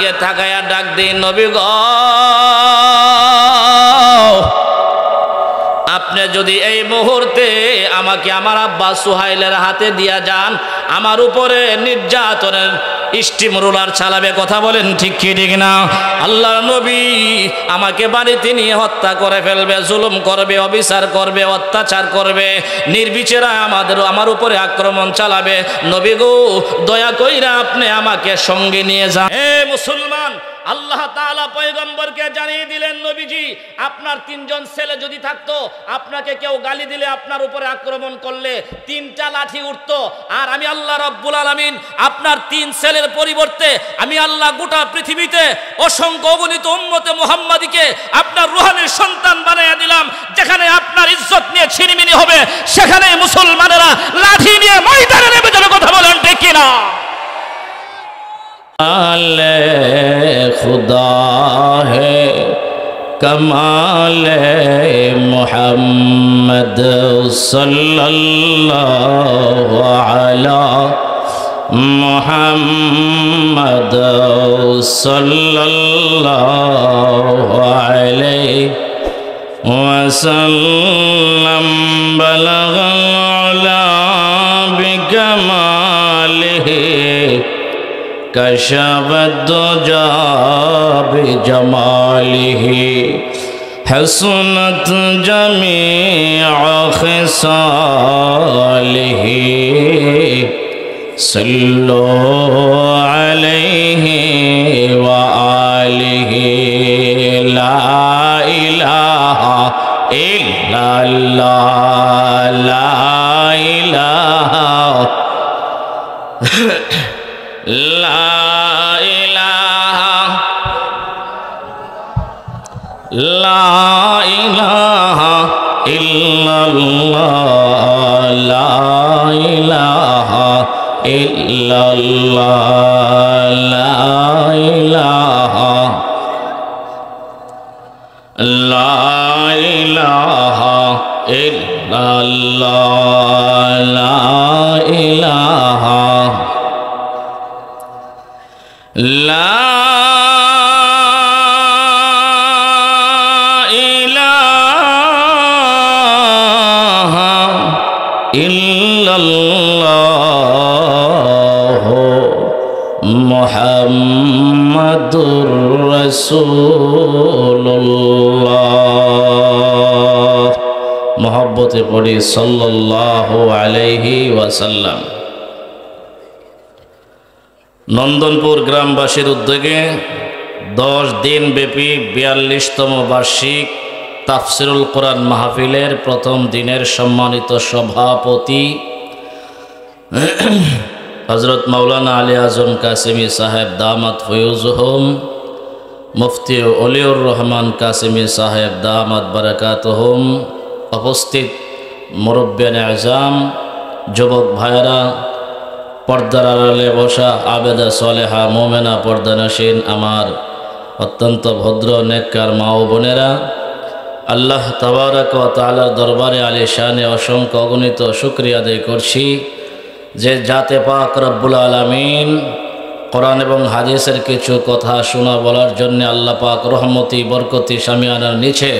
দিকে তাকায়া ডাক দিই, নবী গো, আপনি যদি এই মুহূর্তে আমাকে আমার আব্বা সুহাইলের হাতে দিয়া যান, আমার উপরে নির্যাতনের স্টিম রোলার চালাবে। কথা বলেন ঠিক কি ঠিক না? আল্লাহর নবী আমাকে বাড়িতে নিয়ে হত্যা করে ফেলবে, জুলুম করবে, অবিচার করবে, অত্যাচার করবে, নির্বিচারে আমার উপরে আক্রমণ চালাবে। নবী গো, দয়া কইরা আপনি আমাকে সঙ্গে নিয়ে যান। হে মুসলমান, আল্লাহ তাআলা পয়গম্বরকে জানিয়ে দিলেন, নবীজি আপনার 3 জন ছেলে যদি থাকতো, আপনাকে কেউ গালি দিলে, আপনার উপরে আক্রমণ করলে 3টা লাঠি উঠতো, আর আমি আল্লাহ রাব্বুল আলামিন আপনার 3 ছেলের পরিবর্তে আমি আল্লাহ গোটা পৃথিবীতে অসংখ্য অগণিত উম্মতে মুহাম্মাদীকে আপনার রূহানির সন্তান বানাইয়া দিলাম। যেখানে আপনার ইজ্জত নিয়ে ছিনিমিনি হবে, সেখানে মুসলমানেরা লাঠি নিয়ে ময়দানে নেমে যাবে। কথা বলেন ঠিক কি না? कमाले खुदा है कमाले मोहम्मद सल्लल्लाहु अलैहि मोहम्मद सल्लल्लाहु अलैहि वसल्लम बलगल उला बिकमालिहि कशफ दुजा बिजमालिहि हसनत जमीअ खिसालिहि सल्लु अलैहि व आलिहि ला इलाहा इल्लल्लाह ला इलाहा ला इलाहा ला इलाहा इल्लल्लाह ला इलाहा इल्लल्लाह ला इलाहा ला इलाहा इल्लल्लाह ला इलाहा ला इलाहा इल्लल्लाह मुहम्मदुर रसूलुल्लाह। मोहब्बते पढ़ी सल्लल्लाहु अलैहि वसल्लम। नंदनपुर ग्रामबासीर उद्योगे 10 दिन ব্যাপী 42তম বার্ষিক তাফসিরুল কোরআন মাহফিলের প্রথম দিনের সম্মানিত সভাপতি হযরত মাওলানা আলী আজম কাসেমি সাহেব দামাত ফয়ুজুহুম, মুফতি ওলিউর রহমান কাসেমি সাহেব দামাত বারাকাতুহুম, উপস্থিত মুরব্বিয়ানে আজম, যুবক ভাইরা, পর্দার আড়ালে বসা আবেদা সলেহা মোমেনা পর্দানসীন আমার অত্যন্ত ভদ্র নেককার মা ও বোনেরা, আল্লাহ তাবারক ওয়া তাআলার দরবারে আলিশানে অসংখ্য অগণিত শুকরিয়া আদায় করছি যে জাতে পাক রব্বুল আলামিন কোরআন এবং হাদিসের কিছু কথা শোনা বলার জন্য আল্লাহ পাক রহমতি বরকতি শামিয়ানার নিচে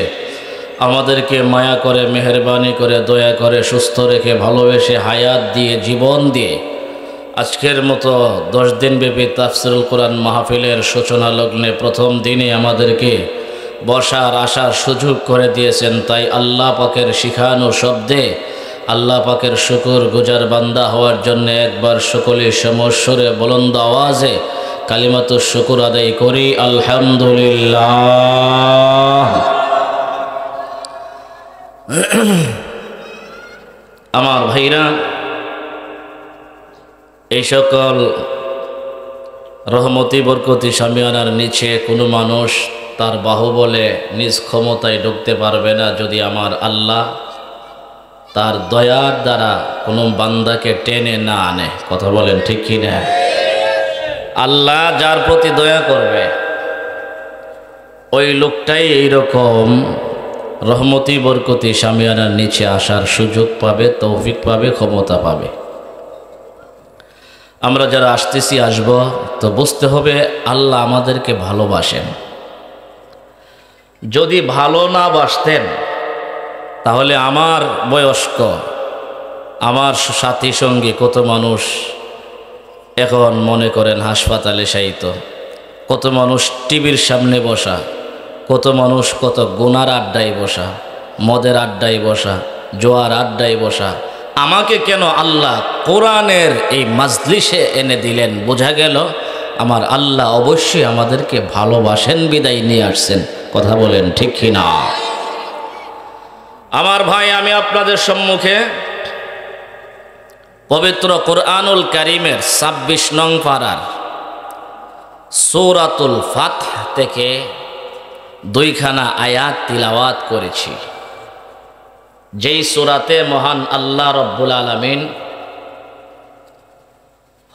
আমাদেরকে মায়া করে, মেহেরবানি করে, দয়া করে, সুস্থ রেখে, ভালোবেসে, হায়াত দিয়ে, জীবন দিয়ে আজকের মতো 10 দিন ব্যাপী তাফসিরুল কোরআন মাহফিলের সূচনা লগ্নে প্রথম দিনে আমাদেরকে বসার আসার সুযোগ করে দিয়েছেন। তাই আল্লাহ পাকের শিখানো শব্দে আল্লাহ পাকের শুকর গুজার বান্দা হওয়ার জন্য একবার সকলে সমস্বরে বুলন্দ আওয়াজে কালিমাতুশ শুকর আদায় করি, আলহামদুলিল্লাহ। আমার ভাইরা, এই সকল রহমতি বরকতি শামিয়ানার নিচে কোনো মানুষ তার বাহুবলে নিজ ক্ষমতায় ঢুকতে পারবে না যদি আমার আল্লাহ তার দয়ার দ্বারা কোনো বান্দাকে টেনে না আনে। কথা বলেন ঠিক কি না? আল্লাহ যার প্রতি দয়া করবে ওই লোকটাই এইরকম রহমতি বরকতি শামিয়ানার নিচে আসার সুযোগ পাবে, তৌফিক পাবে, ক্ষমতা পাবে। আমরা যারা আসতেছি আসব, তো বুঝতে হবে আল্লাহ আমাদেরকে ভালোবাসেন। যদি ভালো না বাসতেন তাহলে আমার বয়স্ক, আমার সাথী সঙ্গী কত মানুষ এখন মনে করেন হাসপাতালে শায়িত, কত মানুষ টিভির সামনে বসা, কত মানুষ কত গুনার আড্ডায় বসা, মদের আড্ডায় বসা, জোয়ার আড্ডায় বসা। আমাকে কেন আল্লাহ কোরআনের এই মাজলিসে এনে দিলেন? বোঝা গেল আমার আল্লাহ অবশ্যই আমাদেরকে ভালোবাসেন বিদায় নিয়ে আসছেন। কথা বলেন ঠিক কি না? আমার ভাই, আমি আপনাদের সম্মুখে পবিত্র কোরআনুল কারীমের ২৬ নং পারার সূরাতুল ফাতহ থেকে দুইখানা আয়াত তিলাওয়াত করেছি, যেই সূরাতে মহান আল্লাহ রব্বুল আলামিন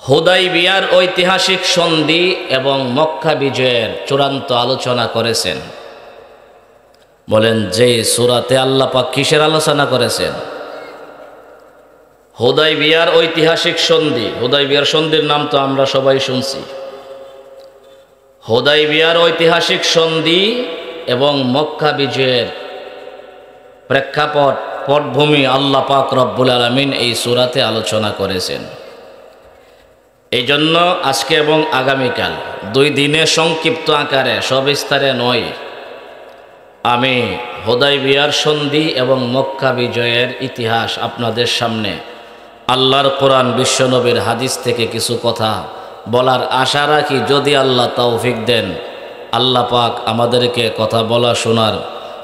হুদাইবিয়ার ঐতিহাসিক সন্ধি এবং মক্কা বিজয়ের চূড়ান্ত আলোচনা করেছেন। বলেন, যেই সূরাতে আল্লাহ পাক কিসের আলোচনা করেছেন? হুদাইবিয়ার ঐতিহাসিক সন্ধি। হুদাইবিয়ার সন্ধির নাম তো আমরা সবাই শুনছি। হুদাইবিয়ার ঐতিহাসিক সন্ধি এবং মক্কা বিজয়ের প্রেক্ষাপট, পটভূমি আল্লাহ পাক রব্বুল আলামিন এই সূরাতে আলোচনা করেছেন। এই জন্য আজকে এবং আগামীকাল 2 দিনে সংক্ষিপ্ত আকারে সবিস্তারে নয়, আমি হুদাইবিয়ার সন্ধি এবং মক্কা বিজয়ের ইতিহাস আপনাদের সামনে আল্লাহর কোরআন, বিশ্বনবীর হাদিস থেকে কিছু কথা বলার আশা রাখি। যদি আল্লাহ তৌফিক দেন, আল্লাহ পাক আমাদেরকে কথা বলা, শোনার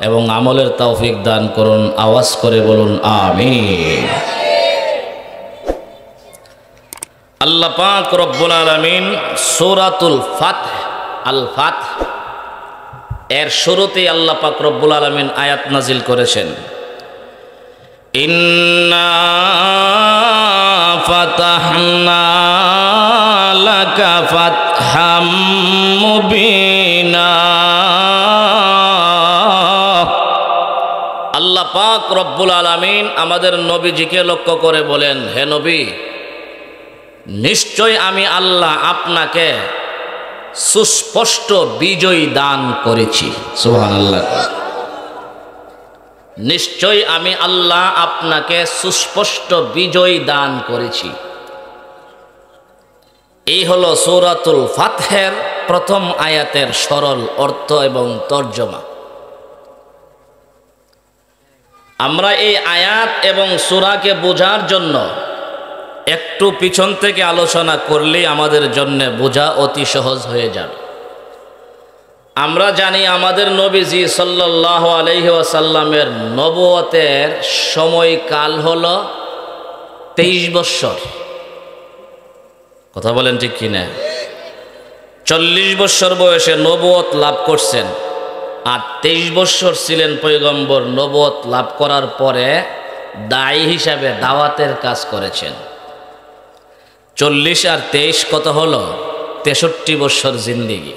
এবং আমলের তৌফিক দান করুন। আওয়াজ করে বলুন আমিন। আল্লাহ পাক রব্বুল আলামিন সূরাতুল ফাতহ, আল ফাতহ এর শুরুতেই আল্লাহ পাক রব্বুল আলামিন আয়াত নাজিল করেছেন, ইন্না ফাতাহনা লাকা ফাতহাম মুবিনা। আল্লাহ পাক রব্বুল আলামিন আমাদের নবীজিকে লক্ষ্য করে বলেন, হে নবী, নিশ্চয় আমি আল্লাহ আপনাকে সুস্পষ্ট বিজয় দান করেছি। সুবহানাল্লাহ। নিশ্চয় আমি আল্লাহ আপনাকে সুস্পষ্ট বিজয় দান করেছি। এই হলো সূরাতুল ফাতহের প্রথম আয়াতের সরল অর্থ এবং তর্জমা। আমরা এই আয়াত এবং সূরাকে বোঝার জন্য একটু পিছন থেকে আলোচনা করলেই আমাদের জন্য বোঝা অতি সহজ হয়ে যাবে। আমরা জানি আমাদের নবীজি সাল্লাল্লাহু আলাইহি ওয়াসাল্লামের নবুয়তের সময়কাল হলো 23 বৎসর। কথা বলেন ঠিক কিনা? 40 বৎসর বয়সে নবুয়ত লাভ করছেন, আর 23 বৎসর ছিলেন পয়গম্বর। নবুয়ত লাভ করার পরে দায়ী হিসাবে দাওয়াতের কাজ করেছেন। 40 আর 23 কত হলো? 63 বৎসর জিন্দেগি।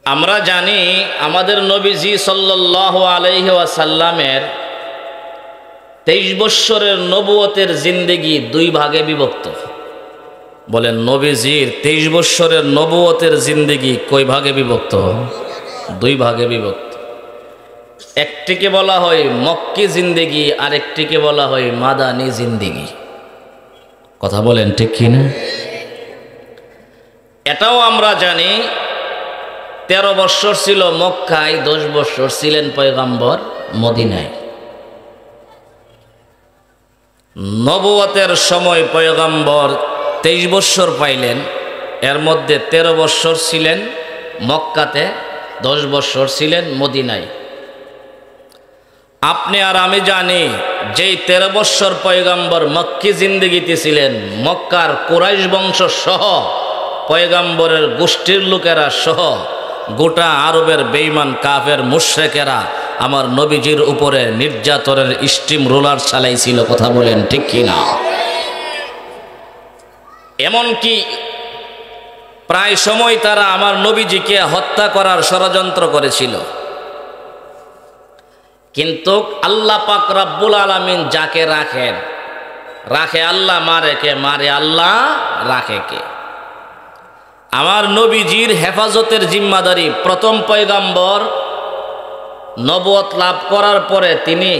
আমরা জানি আমাদের নবীজি সাল্লাল্লাহু আলাইহি ওয়াসাল্লামের 23 বৎসরের নবুয়তের জিন্দেগি 2 ভাগে বিভক্ত। বলেন, নবীজির 23 বৎসরের নবুয়তের জিন্দেগি কয় ভাগে বিভক্ত? 2 ভাগে বিভক্ত। একটিকে বলা হয় মক্কি জিন্দেগি, আর একটিকে বলা হয় মাদানী জিন্দেগি। কথা বলেন ঠিক কিনা? এটাও আমরা জানি 13 বৎসর ছিল মক্কায়, 10 বৎসর ছিলেন পয়গম্বর মদিনায়। নবুয়তের সময় পয়গম্বর 23 বৎসর পাইলেন, এর মধ্যে 13 বৎসর ছিলেন মক্কাতে, 10 বৎসর ছিলেন মদিনায়। আপনি আর আমি জানি যেই 13 বৎসর পয়গম্বর মক্কি জিন্দেগিতে ছিলেন, মক্কার কুরাইশ বংশ সহ, পয়গম্বরের গোষ্ঠীর লোকেরা সহ গোটা আরবের বেঈমান কাফের মুশরিকেরা আমার নবীজির উপরে নির্যাতনের স্টিম রোলার চালাইছিল। কথা বলেন ঠিক কিনা? এমনকি প্রায় সময় তারা আমার নবীজিকে হত্যা করার ষড়যন্ত্র করেছিল। কিন্তু আল্লাহ পাক রব্বুল আলামিন যাকে রাখেন রাখে আল্লাহ, মারে কে? মারে আল্লাহ, রাখে কে? আমার নবীজির হেফাজতের জিম্মাদারি প্রথম পয়গম্বর নবুয়ত লাভ করার পরে তিনি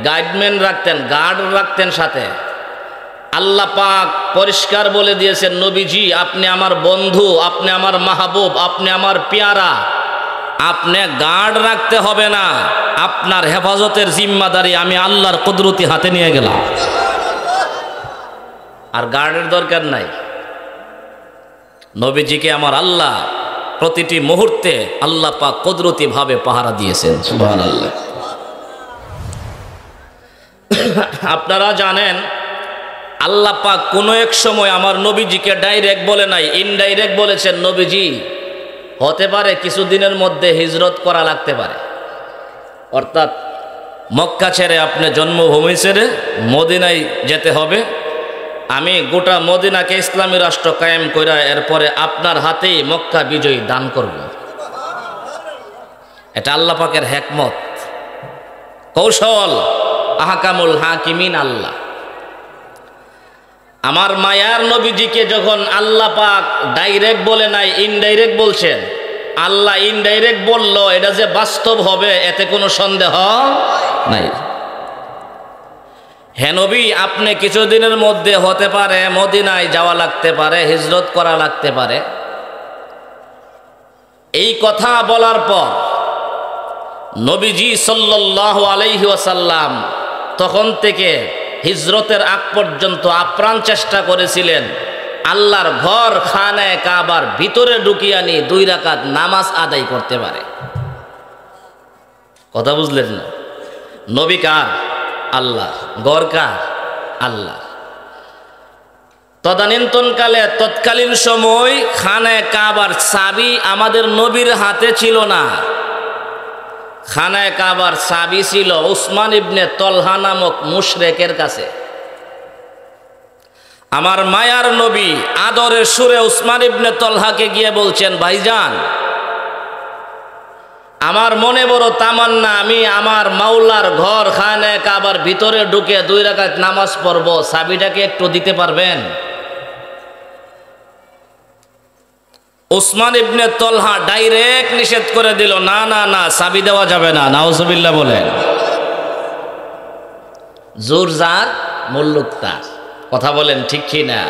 গাইডম্যান রাখতেন, গার্ড রাখতেন সাথে। আল্লাহ পাক পরিষ্কার বলে দিয়েছেন, নবীজি আপনি আমার বন্ধু, আপনি আমার মাহবুব, আপনি আমার পেয়ারা, আপনি গার্ড রাখতে হবে না, আপনার হেফাজতের জিম্মাদারি আমি আল্লাহর কুদরতি হাতে নিয়ে গেলাম। আর গার্ডের দরকার নাই। নবীজিকে আমার আল্লাহ প্রতিটি মুহূর্তে আল্লাহ পাক কুদরতি ভাবে পাহারা দিয়েছেন। সুবহানাল্লাহ। আপনারা জানেন আল্লাহ পাক কোনো এক সময় আমার নবীজিকে ডাইরেক্ট বলে নাই, ইনডাইরেক্ট বলেছেন, নবীজি হতে পারে কিছুদিনের মধ্যে হিজরত করা লাগতে পারে। অর্থাৎ মক্কা ছেড়ে আপনি জন্মভূমি ছেড়ে মদিনায় যেতে হবে, আমি গোটা মদিনাকে ইসলামী রাষ্ট্র কায়েম কইরা এরপরে আপনার হাতেই মক্কা বিজয়ী দান করব। এটা আল্লাহ পাকের হিকমত, কৌশল, আহকামুল হাকিমিন আল্লাহ। আমার মায়ার নবীজিকে যখন আল্লাহ পাক ডাইরেক্ট বলে নাই, ইনডাইরেক্ট বলছেন, আল্লাহ ইনডাইরেক্ট বলল, এটা যে বাস্তব হবে এতে কোনো সন্দেহ নাই। হে নবী, আপনি কিছুদিনের মধ্যে হতে পারে মদিনায় যাওয়া লাগতে পারে, হিজরত করা লাগতে পারে। এই কথা বলার পর নবীজি সাল্লাল্লাহু আলাইহি ওয়াসাল্লাম তখন থেকে হিজরতের আগ পর্যন্ত আপ্রাণ চেষ্টা করেছিলেন আল্লাহর ঘর খানায়ে কাবার ভিতরে ঢুকিয়ে নিয়ে 2 রাকাত নামাজ আদায় করতে পারে। কথা বুঝলেন না? নবী কার? আল্লাহ। ঘর কার? আল্লাহ। তদানীন্তনকালে তৎকালীন সময় খানায়ে কাবার চাবি আমাদের নবীর হাতে ছিল না। খানায়ে কাবার চাবি ছিল উসমান ইবনে তলহা নামক মুশরিকের কাছে। আমার মায়ার নবী আদরের সুরে উসমান ইবনে তলহাকে গিয়ে বলছেন, ভাইজান আমার মনে বড় তামান্না, আমি আমার মাওলার ঘর খানায়ে কাবার ভিতরে ঢুকে 2 রাকাত নামাজ পড়ব, চাবিটাকে একটু দিতে পারবেন? উসমান ইবনে তলহা ডাইরেক্ট নিষেধ করে দিল, না না না, চাবি দেওয়া যাবে না। নাউজুবিল্লাহ বলেন। জোর যার মুল্লুক তার। কথা বলেন ঠিক কি না?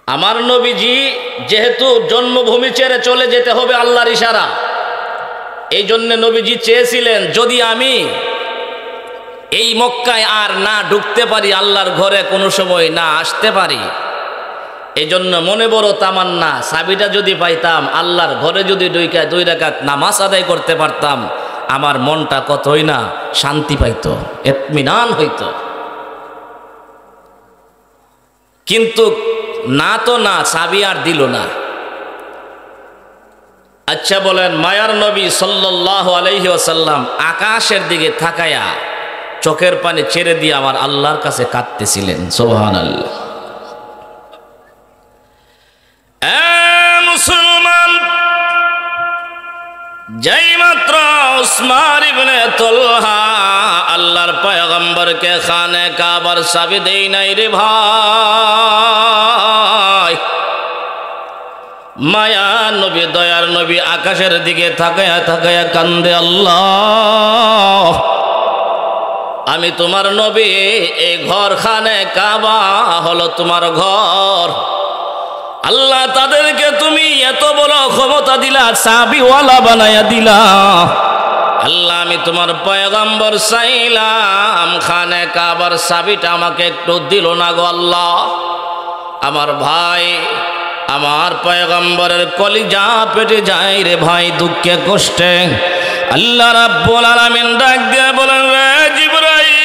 আমার নবীজি যেহেতু জন্মভূমি ছেড়ে চলে যেতে হবে আল্লাহর ইশারা, এই জন্য নবীজি চেয়েছিলেন যদি আমি এই মক্কায় আর না ঢুকতে পারি, আল্লাহর ঘরে কোনো সময় না আসতে পারি, এই জন্য মনে বড় তামান্না, চাবিটা যদি পাইতাম, আল্লাহর ঘরে যদি 2 রাকাত নামাজ আদায় করতে পারতাম, আমার মনটা কতই না শান্তি পাইত, ইতমিনান হইত। কিন্তু না তো না, চাবি আর দিল না। আচ্ছা বলেন, মায়ার নবী সাল্লাল্লাহু আলাইহি ওয়াসাল্লাম আকাশের দিকে তাকায়া চোখের পানি ছেড়ে দিয়ে আমার আল্লাহর কাছে কাঁদতেছিলেন। সুবহানাল্লাহ। মুসলমান, যেই মাত্র উসমান ইবনে তলহা আল্লাহর পয়গম্বরকে খানে কাবার চাবি দেই নাই রে ভাই, মায়া নবী দয়ার নবী আকাশের দিকে তাকায়া তাকায়া কান্দে, আল্লাহ আমি তোমার নবী, এই ঘর খানে কাবা হলো তোমার ঘর, আল্লাহ তাদেরকে তুমি এত বড় ক্ষমতা দিলা, চাবিওয়ালা বানায়া দিলা, আল্লাহ আমি তোমার পয়গম্বর চাইলাম, খানে কাবার চাবিটা আমাকে একটু দিল না গো আল্লাহ। আমার ভাই, আমার পয়গম্বরের কলিজা পেটে যায় রে ভাই, দুঃখে কষ্টে। আল্লাহ রাব্বুল আলামিন ডাক দিয়ে বলেন, রে জিবরাইল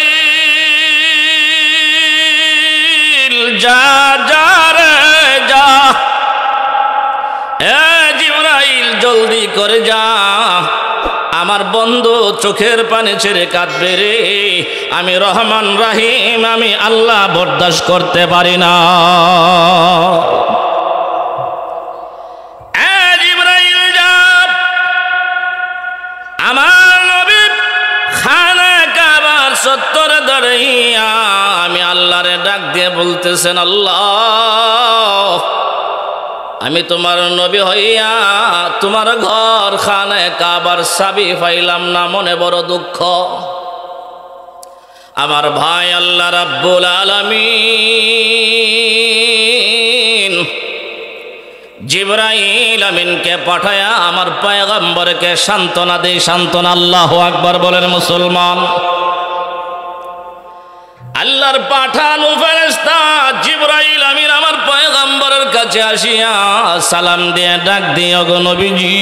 যা যা রে যা, এ জিবরাইল জলদি করে যা, আমার বন্ধু চোখের পানি ছেড়ে কাঁদবে রে, আমি রহমান রাহিম, আমি আল্লাহ বরদাস্ত করতে পারি না। জিবরাইল যা, আমার নবী খানা কাবার চত্বরে দাঁড়াইয়া আমি আল্লাহরে ডাক দিয়ে বলতেছেন, আল্লাহ আমি তোমার নবী হইয়া তোমার ঘর খানায় কাবার চাবি পাইলাম না, মনে বড় দুঃখ। আমার ভাই আল্লাহ রাব্বুল আলামিন জিবরাইল আমিনকে পাঠায়া আমার পয়গম্বরকে সান্ত্বনা দেই, সান্ত্বনা। আল্লাহু আকবার বলেন মুসলমান। আল্লাহর পাঠানো ফেরেশতা জিবরাইল আমিন আমার পয়গম্বরের কাছে আসিয়া সালাম দিয়ে ডাক দিয়ে, গো নবীজি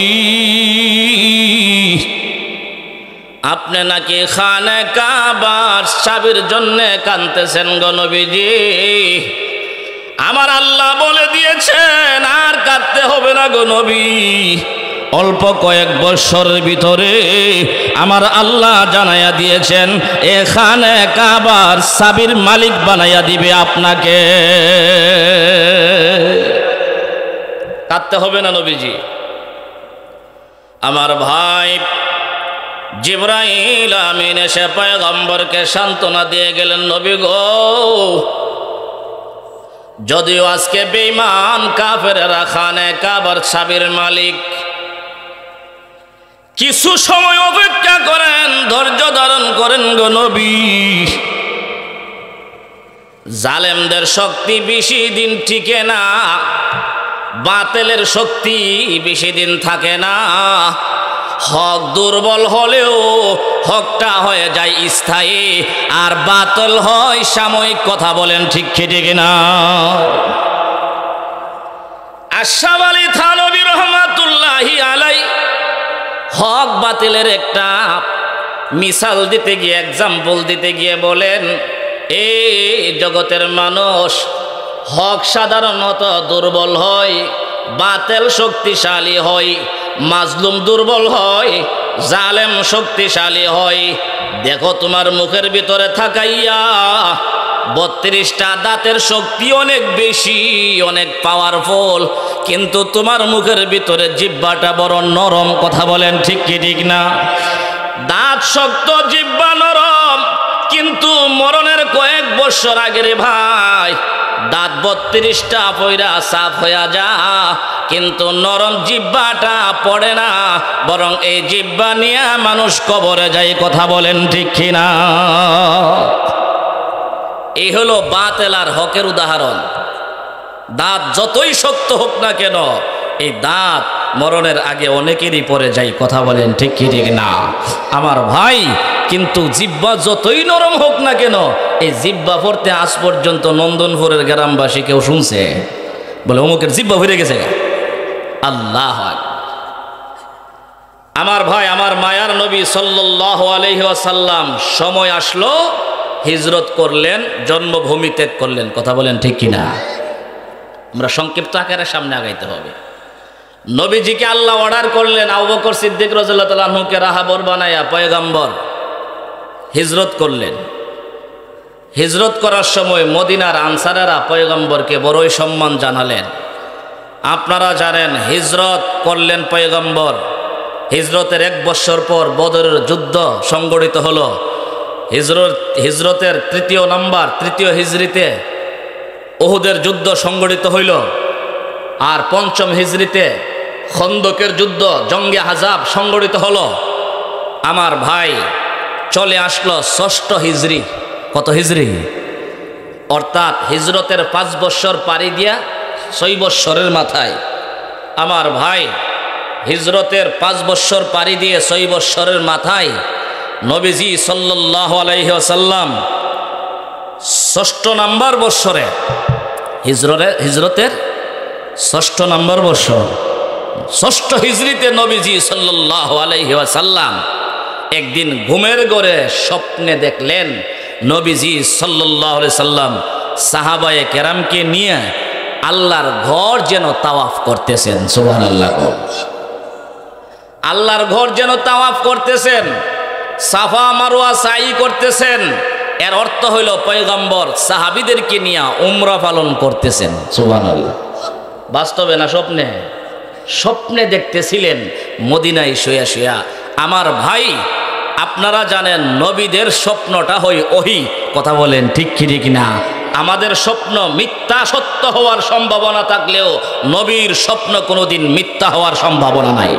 আপনি নাকি খানে কাবার চাবির জন্য কাঁদতেছেন গো নবীজি। আমার আল্লাহ বলে দিয়েছেন আর কাঁদতে হবে না গো নবী, অল্প কয়েক বছরের ভিতরে আমার আল্লাহ জানাইয়া দিয়েছেন এখানে কাবার চাবির মালিক বানাইয়া দিবে আপনাকে, কাঁদতে হবে না নবীজি। আমার ভাই জিবরাইল আমিন এসে পয়গম্বরকে সান্ত্বনা দিয়ে গেলেন, নবী গো যদিও আজকে বেঈমান কাফেররা খানে কাবার চাবির মালিক, কিছু সময় অপেক্ষা করেন, ধৈর্য ধারণ করেন গো নবী। জালেমদের শক্তি বেশি দিন টিকে না, বাতিলের শক্তি বেশি দিন থাকে না। হক দুর্বল হলেও হকটা হয়ে যায় স্থায়ী, আর বাতিল হয় সাময়িক। কথা বলেন ঠিক ঠিক না? আশরাফ আলী থানভী রহমাতুল্লাহি আলাই হক বাতিলের একটা মিসাল দিতে গিয়ে, এক্সাম্পল দিতে গিয়ে বলেন, এই জগতের মানুষ হক সাধারণত দুর্বল হয়, বাতিল শক্তিশালী হয়, মাজলুম দুর্বল হয়, জালেম শক্তিশালী হয়। দেখো তোমার মুখের ভিতরে থাকাইয়া 32টা দাঁতের শক্তি অনেক বেশি, অনেক পাওয়ারফুল, কিন্তু তোমার মুখের ভিতরে জিহ্বাটা বড় নরম। কথা বলেন ঠিক কি ঠিক না? দাঁত শক্ত, জিহ্বা নরম, কিন্তু মরণের কয়েক বছর আগে রে ভাই দাঁত 32টা পয়রা সাফ হইয়া যা, কিন্তু নরম জিহ্বাটা পড়ে না, বরং এই জিহ্বা নিয়ে মানুষ কবরে যায়। কথা বলেন ঠিক কিনা? এই হলো বাতিল আর হকের উদাহরণ। দাঁত যতই শক্ত হোক না কেন, এই দাঁত মরণের আগে অনেকেরই পড়ে যায়। কথা বলেন ঠিক কি ঠিক না? আমার ভাই, কিন্তু জিহ্বা যতই নরম হোক না কেন, এই জিহ্বা পড়তে আজ পর্যন্ত নন্দনপুরের গ্রামবাসী কেউ শুনছে বলে অমুকের জিহ্বা ভরে গেছে? আল্লাহ আমার ভাই, আমার মায়ার নবী সাল্লাল্লাহু আলাইহি ওয়াসাল্লাম সময় আসলো, হিজরত করলেন, জন্মভূমি ত্যাগ করলেন। কথা বলেন ঠিক কিনা? আমরা সংক্ষিপ্ত আকারে সামনে আগাইতে হবে। নবীজিকে আল্লাহ অর্ডার করলেন, আবু বকর সিদ্দিক রাদিয়াল্লাহু তাআলা আনহুকে রাহাবর বানায়া পয়গম্বর হিজরত করলেন। হিজরত করার সময় মদিনার আনসারেরা পয়গম্বরকে বড়ই সম্মান জানালেন। আপনারা জানেন হিজরত করলেন পয়গম্বর, হিজরতের 1 বছর পর বদরের যুদ্ধ সংগঠিত হলো। হিজরতের 3য় হিজরিতে উহুদের যুদ্ধ সংগঠিত হইল, আর 5ম হিজরিতে খন্দকের যুদ্ধ, জঙ্গে আহজাব সংগঠিত হলো। আমার ভাই চলে আসলো 6ষ্ঠ হিজরি। কত হিজরি? অর্থাৎ হিজরতের 5 বছর পাড়ি দিয়া 6 বছরের মাথায় আমার ভাই হিজরতের 5 বছর পাড়ি দিয়ে 6 বছরের মাথায় নবীজি সাল্লাল্লাহু আলাইহি ওয়াসাল্লাম 6ষ্ঠ নাম্বার বছরে হিজরতের 6ষ্ঠ নাম্বার বছর 6ষ্ঠ হিজরিতে নবীজি সাল্লাল্লাহু আলাইহি ওয়াসাল্লাম একদিন ঘুমের ঘরে স্বপ্নে দেখলেন নবীজি সাল্লাল্লাহু আলাইহি সাল্লাম সাহাবায়ে কেরামকে নিয়ে আল্লাহর ঘর যেন তাওয়াফ করতেছেন। সুবহানাল্লাহ। আল্লাহর ঘর যেন তাওয়াফ করতেছেন, সাফা মারওয়া সাই করতেছেন। এর অর্থ হইল পয়গম্বর সাহাবীদেরকে নিয়ে উমরা পালন করতেছেন। সুবহানাল্লাহ। বাস্তবে না স্বপ্নে? স্বপ্নে দেখতেছিলেন মদিনায় শুয়া শুয়া। আমার ভাই আপনারা জানেন নবীদের স্বপ্নটা হয় ওহী, কথা বলেন ঠিক কি ঠিক না? আমাদের স্বপ্ন মিথ্যা সত্য হওয়ার সম্ভাবনা থাকলেও নবীর স্বপ্ন কোনোদিন মিথ্যা হওয়ার সম্ভাবনা নাই।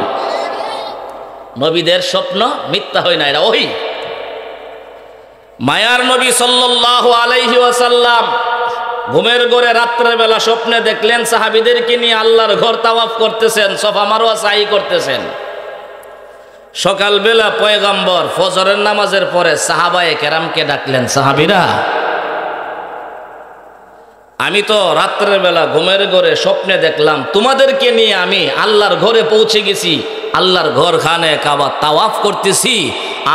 নবীদের স্বপ্ন মিথ্যা হয় না, এটা ওহী। মায়ার নবী সাল্লাল্লাহু আলাইহি ওয়াসাল্লাম ঘুমের ঘরে রাত্রের বেলা স্বপ্নে দেখলেন সাহাবীদেরকে নিয়ে আল্লাহর ঘর তাওয়াফ করতেছেন, সফা মারওয়া সাই করতেছেন। সকালবেলা পয়গম্বর ফজরের নামাজের পরে সাহাবায়ে কেরামকে ডাকলেন, সাহাবীরা, আমি তো রাত্রের বেলা ঘুমের ঘরে স্বপ্নে দেখলাম তোমাদেরকে নিয়ে আমি আল্লাহর ঘরে পৌঁছে গেছি, আল্লাহর ঘর খানে কাবা তাওয়াফ করতেছি,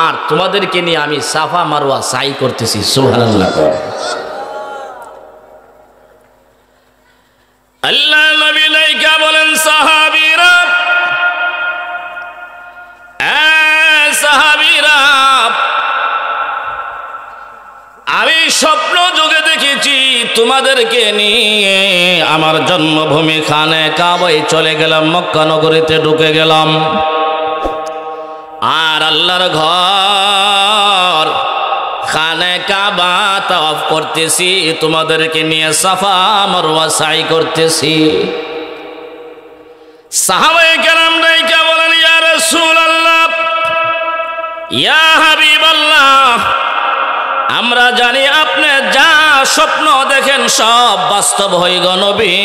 আর তোমাদেরকে নিয়ে আমি সাফা মারওয়া সাই করতেছি। সুবহানাল্লাহ। আল্লাহ নবী লাইকা বলেন, সাহাবীরা, সাহাবীরা, আমি স্বপ্ন যোগে দেখেছি তোমাদেরকে নিয়ে আমার জন্মভূমি খানে কাবায় চলে গেলাম, মক্কা নগরীতে ঢুকে গেলাম, আর আল্লাহর ঘর খানে কাবা তাওয়াফ করতেছি, তোমাদেরকে নিয়ে সাফা মারওয়া সাই করতেছি। সাহাবায়ে কেরাম রাইকা বলেন, ইয়া রাসূলুল্লাহ, ইয়া হাবিবাল্লাহ, আমরা জানি আপনি যা স্বপ্ন দেখেন সব বাস্তব হই গো নবী,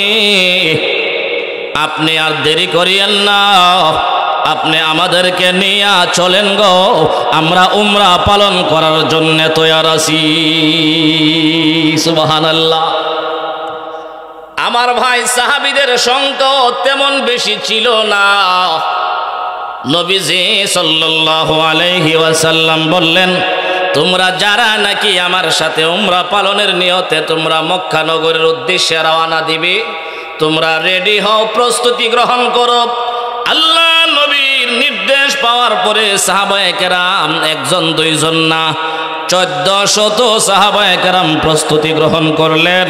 আপনি আর দেরি করিয়েন না, আপনি আমাদেরকে নিয়ে চলেন গো, আমরা উমরা পালন করার জন্য তৈয়ার আছি। সুবহানাল্লাহ। আমার ভাই, সাহাবীদের সংখ্যা তেমন বেশি ছিল না। নবীজি সাল্লাল্লাহু আলাইহি ওয়াসাল্লাম বললেন, তোমরা যারা নাকি আমার সাথে উমরা পালনের নিয়তে তোমরা মক্কা নগরের উদ্দেশ্যে রওনা দিবে, তোমরা রেডি হও, প্রস্তুতি গ্রহণ করো। আল্লাহ নবীর নির্দেশ পাওয়ার পরে সাহাবায়ে কেরাম একজন দুইজন না, 1400 সাহাবায়ে কেরাম প্রস্তুতি গ্রহণ করলেন,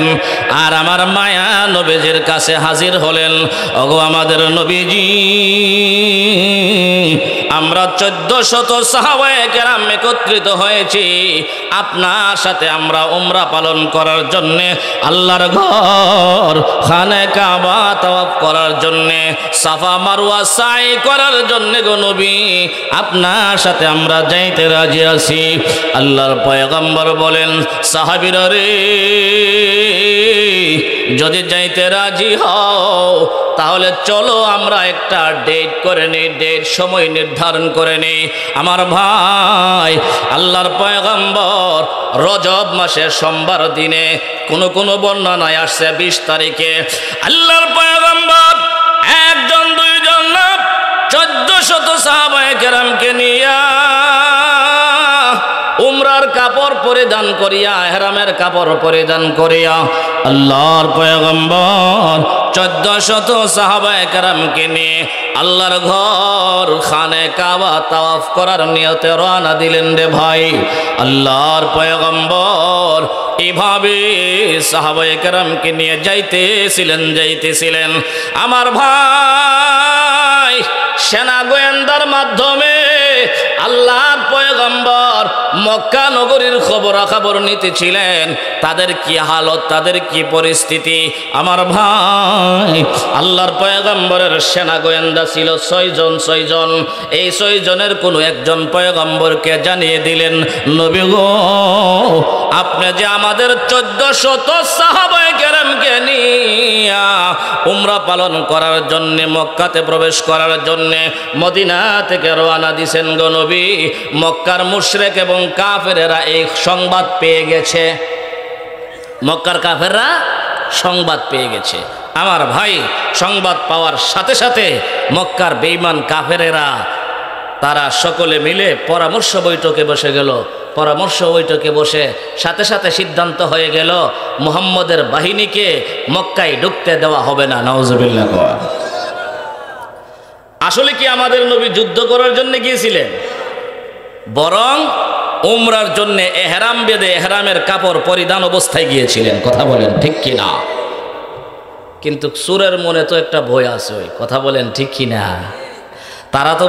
আর আমার মায়া নবীজির কাছে হাজির হলেন। ওগো আমাদের নবীজি, আমরা 1400 সাহাবায়ে কেরাম একত্রিত হয়েছি আপনার সাথে আমরা উমরা পালন করার জন্য, আল্লাহর ঘর খানে কাবা তাওয়াফ করার জন্য, সাফা মারওয়া সাই করার জন্য গো নবী, আপনার সাথে আমরা যাইতে রাজি আছি। আল্লাহর পয়গম্বর বলেন, সাহাবীরা রে, যদি যাইতে রাজি হও তাহলে চলো আমরা একটা ডেট করে নিই, ডেট সময় নির্ধারণ করে নিই। আমার ভাই, আল্লাহর পয়গম্বর রজব মাসের সোমবার দিনে, কোন বর্ণনায় আসছে 20 তারিখে, আল্লাহর পয়গম্বর একজন দুইজন না 1400 সাহাবায়ে কেরামকে নিয়ে উমরার কাপড় পরিধান করিয়া, ইহরামের কাপড় পরিধান করিয়া আল্লাহর পয়গম্বর 1400 সাহাবায়ে কেরামকে নিয়ে আল্লাহর ঘর খানে কাবা তাওয়াফ করার নিয়তে রওনা দিলেন রে ভাই। আল্লাহর পয়গম্বর এভাবে সাহাবায়ে কেরামকে নিয়ে যাইতেছিলেন। আমার ভাই, সেনা গোয়েন্দার মাধ্যমে আল্লাহর পয়গম্বর মক্কা নগরীর খবরাখবর নিতেছিলেন, তাদের কি হালত, তাদের কি পরিস্থিতি। আমার ভাই, আল্লাহর পয়গম্বরের সেনা গোয়েন্দা ছিল 6 জন। এই 6 জনের কোনো একজন পয়গম্বরকে জানিয়ে দিলেন, নবী গো, আপনি যে আমাদের 1400 সাহাবায়ে কেরামকে নিয়ে উমরা পালন করার জন্য, মক্কাতে প্রবেশ করার জন্য মদিনা থেকে রওনা দিয়েছেন গো নবী, মক্কার মুশরিক এবং কাফেরেরা এই সংবাদ পেয়ে গেছে, মক্কার কাফেররা সংবাদ পেয়ে গেছে। আমার ভাই, সংবাদ পাওয়ার সাথে সাথে মক্কার বেঈমান কাফেরেরা তারা সকলে মিলে পরামর্শ বৈঠকে বসে গেল। পরামর্শ বৈঠকে বসে সাথে সাথে সিদ্ধান্ত হয়ে গেল, মুহাম্মদের বাহিনীকে মক্কায় ঢুকতে দেওয়া হবে না। নাউজুবিল্লাহ। আসলে কি আমাদের নবী যুদ্ধ করার জন্য গিয়েছিলেন? বরং উমরার জন্য এহরাম বেঁধে এহরামের কাপড় পরিধান অবস্থায় গিয়েছিলেন। কথা বলেন ঠিক কি না? কিন্তু সুরের মনে তো একটা ভয় আছে, ওই কথা বলেন ঠিক কি না? তারা তো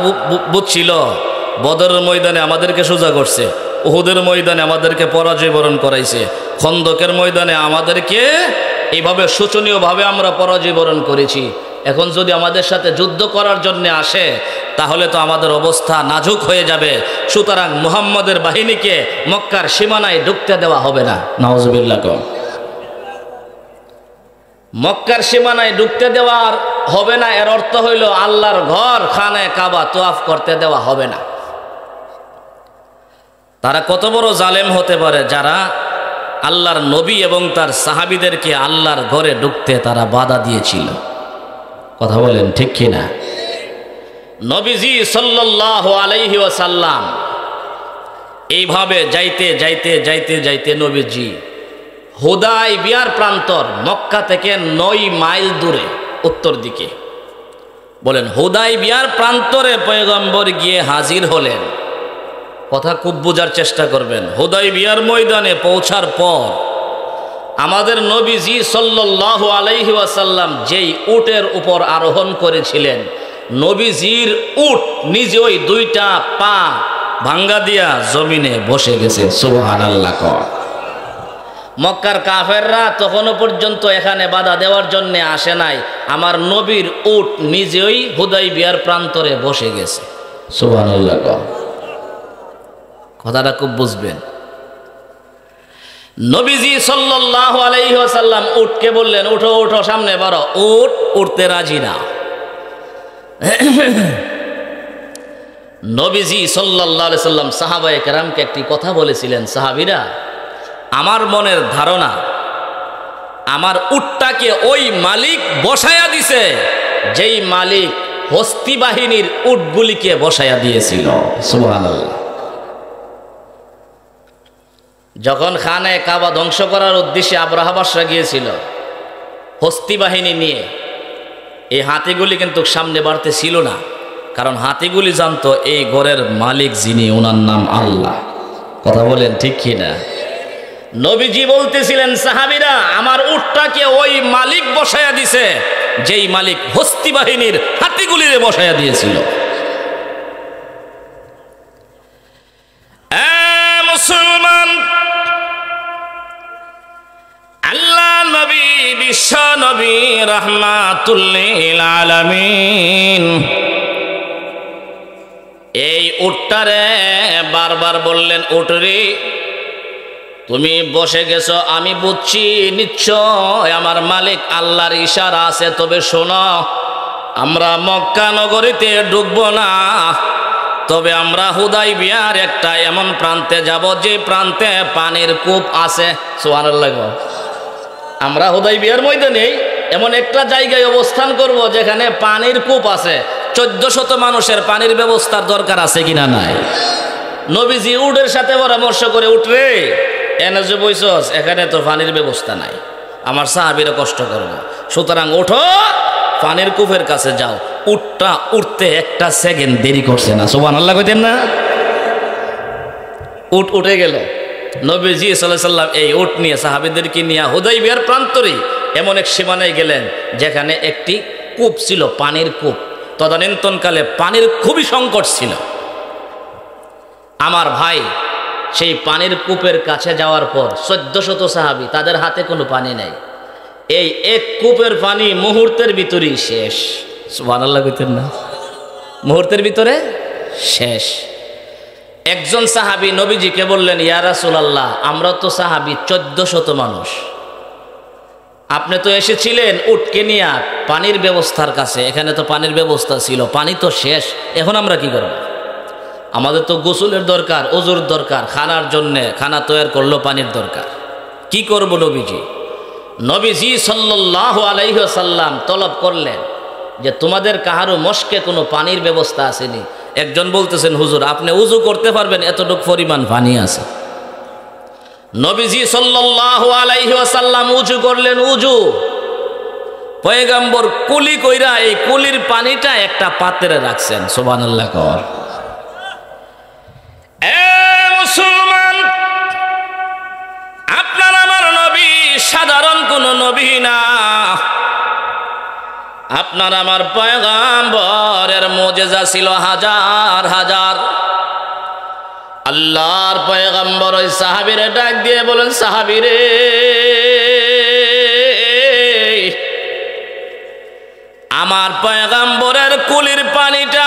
বুঝছিল বদরের ময়দানে আমাদেরকে সোজা করছে, উহুদের ময়দানে আমাদেরকে পরাজয় বরণ করাইছে, খন্দকের ময়দানে আমাদেরকে এইভাবে শোচনীয়ভাবে আমরা পরাজয় বরণ করেছি। এখন যদি আমাদের সাথে যুদ্ধ করার জন্য আসে তাহলে তো আমাদের অবস্থা নাজুক হয়ে যাবে। সুতরাং মুহাম্মদের বাহিনীকে মক্কার সীমানায় ঢুকতে দেওয়া হবে না। নাউজুবিল্লাহ। মক্কার সীমানায় ঢুকতে দেওয়া হবে না, এর অর্থ হইল আল্লাহর ঘর খানে কাবা তোয়াফ করতে দেওয়া হবে না। তারা কত বড় জালেম হতে পারে যারা আল্লাহর নবী এবং তার সাহাবীদেরকে আল্লাহর ঘরে ঢুকতে তারা বাধা দিয়েছিল। কথা বলেন ঠিক কিনা? নবীজি সাল্লাল্লাহু আলাইহি ওয়াসাল্লাম এইভাবে যাইতে যাইতে যাইতে যাইতে নবীজি হুদায়বিয়ার প্রান্তর মক্কা থেকে 9 মাইল দূরে উত্তর দিকে, বলেন হুদায়বিয়ার প্রান্তরে পয়গম্বর গিয়ে হাজির হলেন। কথা খুব বোঝার চেষ্টা করবেন। হুদায়বিয়ার ময়দানে পৌঁছার পর আমাদের নবীজি সাল্লাল্লাহু আলাইহি ওয়াসাল্লাম যেই উটের উপর আরোহণ করেছিলেন, নবীজির উট নিজে ওই 2টা পা ভাঙ্গা দিয়া জমিনে বসে গেছে। সুবহানাল্লাহ। মক্কার কাফেররা তখনও পর্যন্ত এখানে বাধা দেওয়ার জন্য আসে নাই, আমার নবীর উট নিজেই হুদায়বিয়ার প্রান্তরে বসে গেছে। সুবহানাল্লাহ। কথাটা খুব বুঝবেন। নবীজি সাল্লাল্লাহু আলাইহি ওয়াসাল্লাম উটকে বললেন, উঠো উঠো, সামনে বাড়ো। উট উঠতে রাজি না। নবীজি সাল্লাল্লাহু আলাইহি সাল্লাম সাহাবায়ে কেরামকে একটি কথা বলেছিলেন, সাহাবীরা, আমার মনের ধারণা আমার উটটাকে ওই মালিক বসায়া দিছে যেই মালিক হস্তি বাহিনীর উটগুলিকে বসায়া দিয়েছিল। সুবহানাল্লাহ। যখন খানে কাবা ধ্বংস করার উদ্দেশ্যে আবরাহা বাদশা গিয়েছিল হস্তি বাহিনী নিয়ে, এই হাতিগুলি কিন্তু সামনে বাড়তে ছিল না, কারণ হাতিগুলি জানতো এই ঘরের মালিক যিনি, ওনার নাম আল্লাহ। কথা বলেন ঠিক কিনা? নবীজি বলতেছিলেন, সাহাবীরা, আমার উটটাকে ওই মালিক বসায়া দিছে যেই মালিক হস্তি বাহিনীর হাতিগুলিরে বসায়া দিয়েছিল। মুসলমান, আল্লাহ নবী বিশ্ব নবী রাহমাতুল লিল আলামিন এই উটটারে বারবার বললেন, উটরে তুমি বসে গেছো, আমি বুঝছি নিশ্চয় আমার মালিক আল্লাহর ইশারা আছে, তবে শোনো, আমরা মক্কা নগরীতে ঢুকবো না, তবে আমরা হুদায়বিয়ার একটা এমন প্রান্তে যাব যে প্রান্তে পানির কূপ আছে। সুবহানাল্লাহ। আমরা হুদায়বিয়ার ময়দানে এমন একটা জায়গায় অবস্থান করব যেখানে পানির কূপ আছে। 1400 মানুষের পানির ব্যবস্থার দরকার আছে কিনা নাই? নবীজি উটের সাথে পরামর্শ করে, উঠরে এনে যে বইছস, এখানে তো পানির ব্যবস্থা নাই, আমার সাহাবীরা কষ্ট করবো, সুতরাং ওঠো, পানির কূপের কাছে যাও। উটটা উঠতে একটা সেকেন্ড দেরি করছে না। সুবহানাল্লাহ কইতেন না? উট উঠে গেল। নবীজি সাল্লাল্লাহু আলাইহি সাল্লাম এই উট নিয়ে সাহাবীদেরকে নিয়ে হুদায়বিয়ার প্রান্তরে এমন এক সীমানায় গেলেন যেখানে একটি কূপ ছিল, পানির কূপ। তদানীন্তনকালে পানির খুবই সংকট ছিল। আমার ভাই, সেই পানির কূপের কাছে যাওয়ার পর 1400 সাহাবী, তাদের হাতে কোনো পানি নাই। এই এক কূপের পানি মুহূর্তের ভিতরেই শেষ। সুবহানাল্লাহ কইতেন না? মুহূর্তের ভিতরে শেষ। একজন সাহাবী নবীজিকে বললেন, ইয়া রাসূলুল্লাহ, আমরা তো সাহাবী 1400 মানুষ, আপনি তো এসেছিলেন উটকে নিয়ে পানির ব্যবস্থার কাছে, এখানে তো পানির ব্যবস্থা ছিল, পানি তো শেষ, এখন আমরা কি করব? আমাদের তো গোসলের দরকার, ওযুর দরকার, খানার জন্যে খানা তৈরি করলো পানির দরকার, কি করব নবীজি? নবীজি সাল্লাল্লাহু আলাইহি ওয়াসাল্লাম তলব করলেন যে তোমাদের কাহারো মস্কে কোনো পানির ব্যবস্থা আসেনি? একজন বলতেছেন, হুজুর আপনি উজু করতে পারবেন, এতটুকু পরিমাণ পানি আছে। নবীজি সাল্লাল্লাহু আলাইহি ওয়াসাল্লাম উজু করলেন। উজু পয়গম্বর কুলি কইরা এই কুলির পানিটা একটা পাত্রে রাখছেন। সুবহানাল্লাহ কর। মুসলমান, আপনার আমার নবী সাধারণ কোন নবী না, আপনার আমার পয়গম্বরের মুজিজা ছিল হাজার হাজার। আল্লাহর পয়গম্বর ওই সাহাবীরে ডাক দিয়ে বলেন, সাহাবীরে, আমার পয়গম্বরের কুলির পানিটা,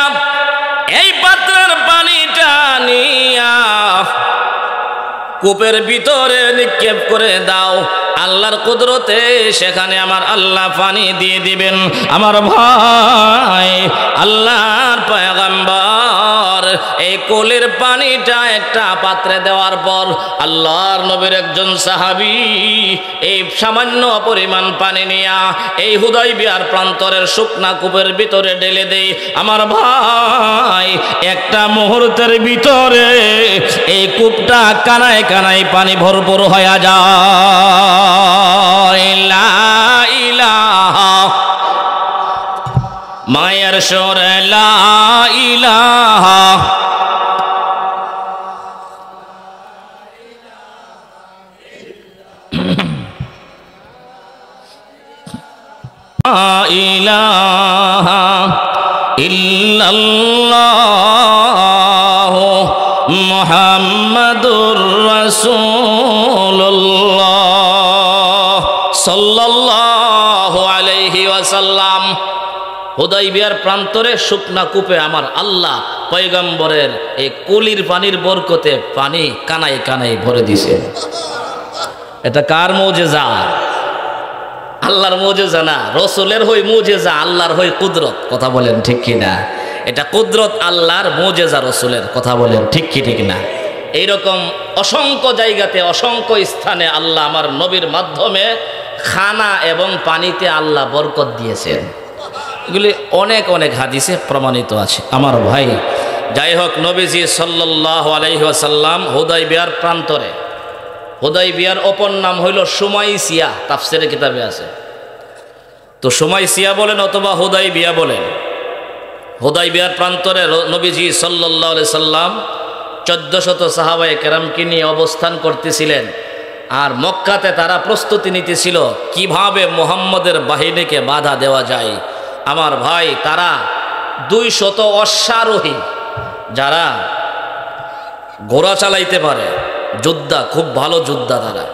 এই পাত্রের পানিটা নিয়া কূপের ভিতরে নিক্ষেপ করে দাও। আল্লাহর কুদরতে সেখানে আমার আল্লাহ পানি দিয়ে দিবেন। আমার ভাই, আল্লাহর পয়গম্বর এই কুলির পানিটা একটা পাত্রে দেওয়ার পর আল্লাহর নবীর একজন সাহাবী এই সামান্য পরিমাণ পানি নিয়া এই হুদায়বিয়ার প্রান্তরের শুকনা কূপের ভিতরে ঢেলে দেয়। আমার ভাই, একটা মুহূর্তের ভিতরে এই কূপটা কানায় কানায় পানি ভরপুর হয়ে যায়। লা ইলাহা, মায়ের সুরে লা ইলাহা, লা ইলাহা ইল্লাল্লাহ মুহাম্মাদুর রাসূলুল্লাহ সাল্লাল্লাহু আলাইহি ওয়াসাল্লাম। হুদায়বিয়ার প্রান্তরে শুকনা কূপে আমার আল্লাহ পয়গম্বরের এই কুলির পানির বরকতে পানি কানায় কানায় ভরে দিছে। এটা কার মুজিজা? আল্লাহর মুজিজা না, রসুলের হই মুজিজা, আল্লাহর হই কুদরত। কথা বলেন ঠিক কি না? এটা কুদরত আল্লাহর, মুজিজা রসুলের। কথা বলেন ঠিক কি ঠিক না? এইরকম অসংখ্য জায়গাতে অসংখ্য স্থানে আল্লাহ আমার নবীর মাধ্যমে খানা এবং পানিতে আল্লাহ বরকত দিয়েছেন। এগুলি অনেক অনেক হাদিসে প্রমাণিত আছে। আমার ভাই, যাই হোক, নবীজি সাল্লাল্লাহু আলাইহি ওয়াসাল্লাম হুদায়বিয়ার প্রান্তরে, হুদায়বিয়ার অপর নাম হইল সুমাইসিয়া, তাফসিরের কিতাবে আছে। তো সুমাইসিয়া বলেন অথবা হুদায়বিয়া বলেন, হুদায়বিয়ার প্রান্তরে নবীজি সাল্লাল্লাহু আলাইহি সাল্লাম 1400 সাহাবায়ে কেরামকে নিয়ে অবস্থান করতেছিলেন। আর মক্কাতে তারা প্রস্তুতি নিতেছিল কিভাবে মুহাম্মদের বাহিনীকে বাধা দেওয়া যায়। আমার ভাই, তারা 200 অশ্বারোহী, যারা ঘোড়া চালাইতে পারে, যোদ্ধা, খুব ভালো যোদ্ধা তারা,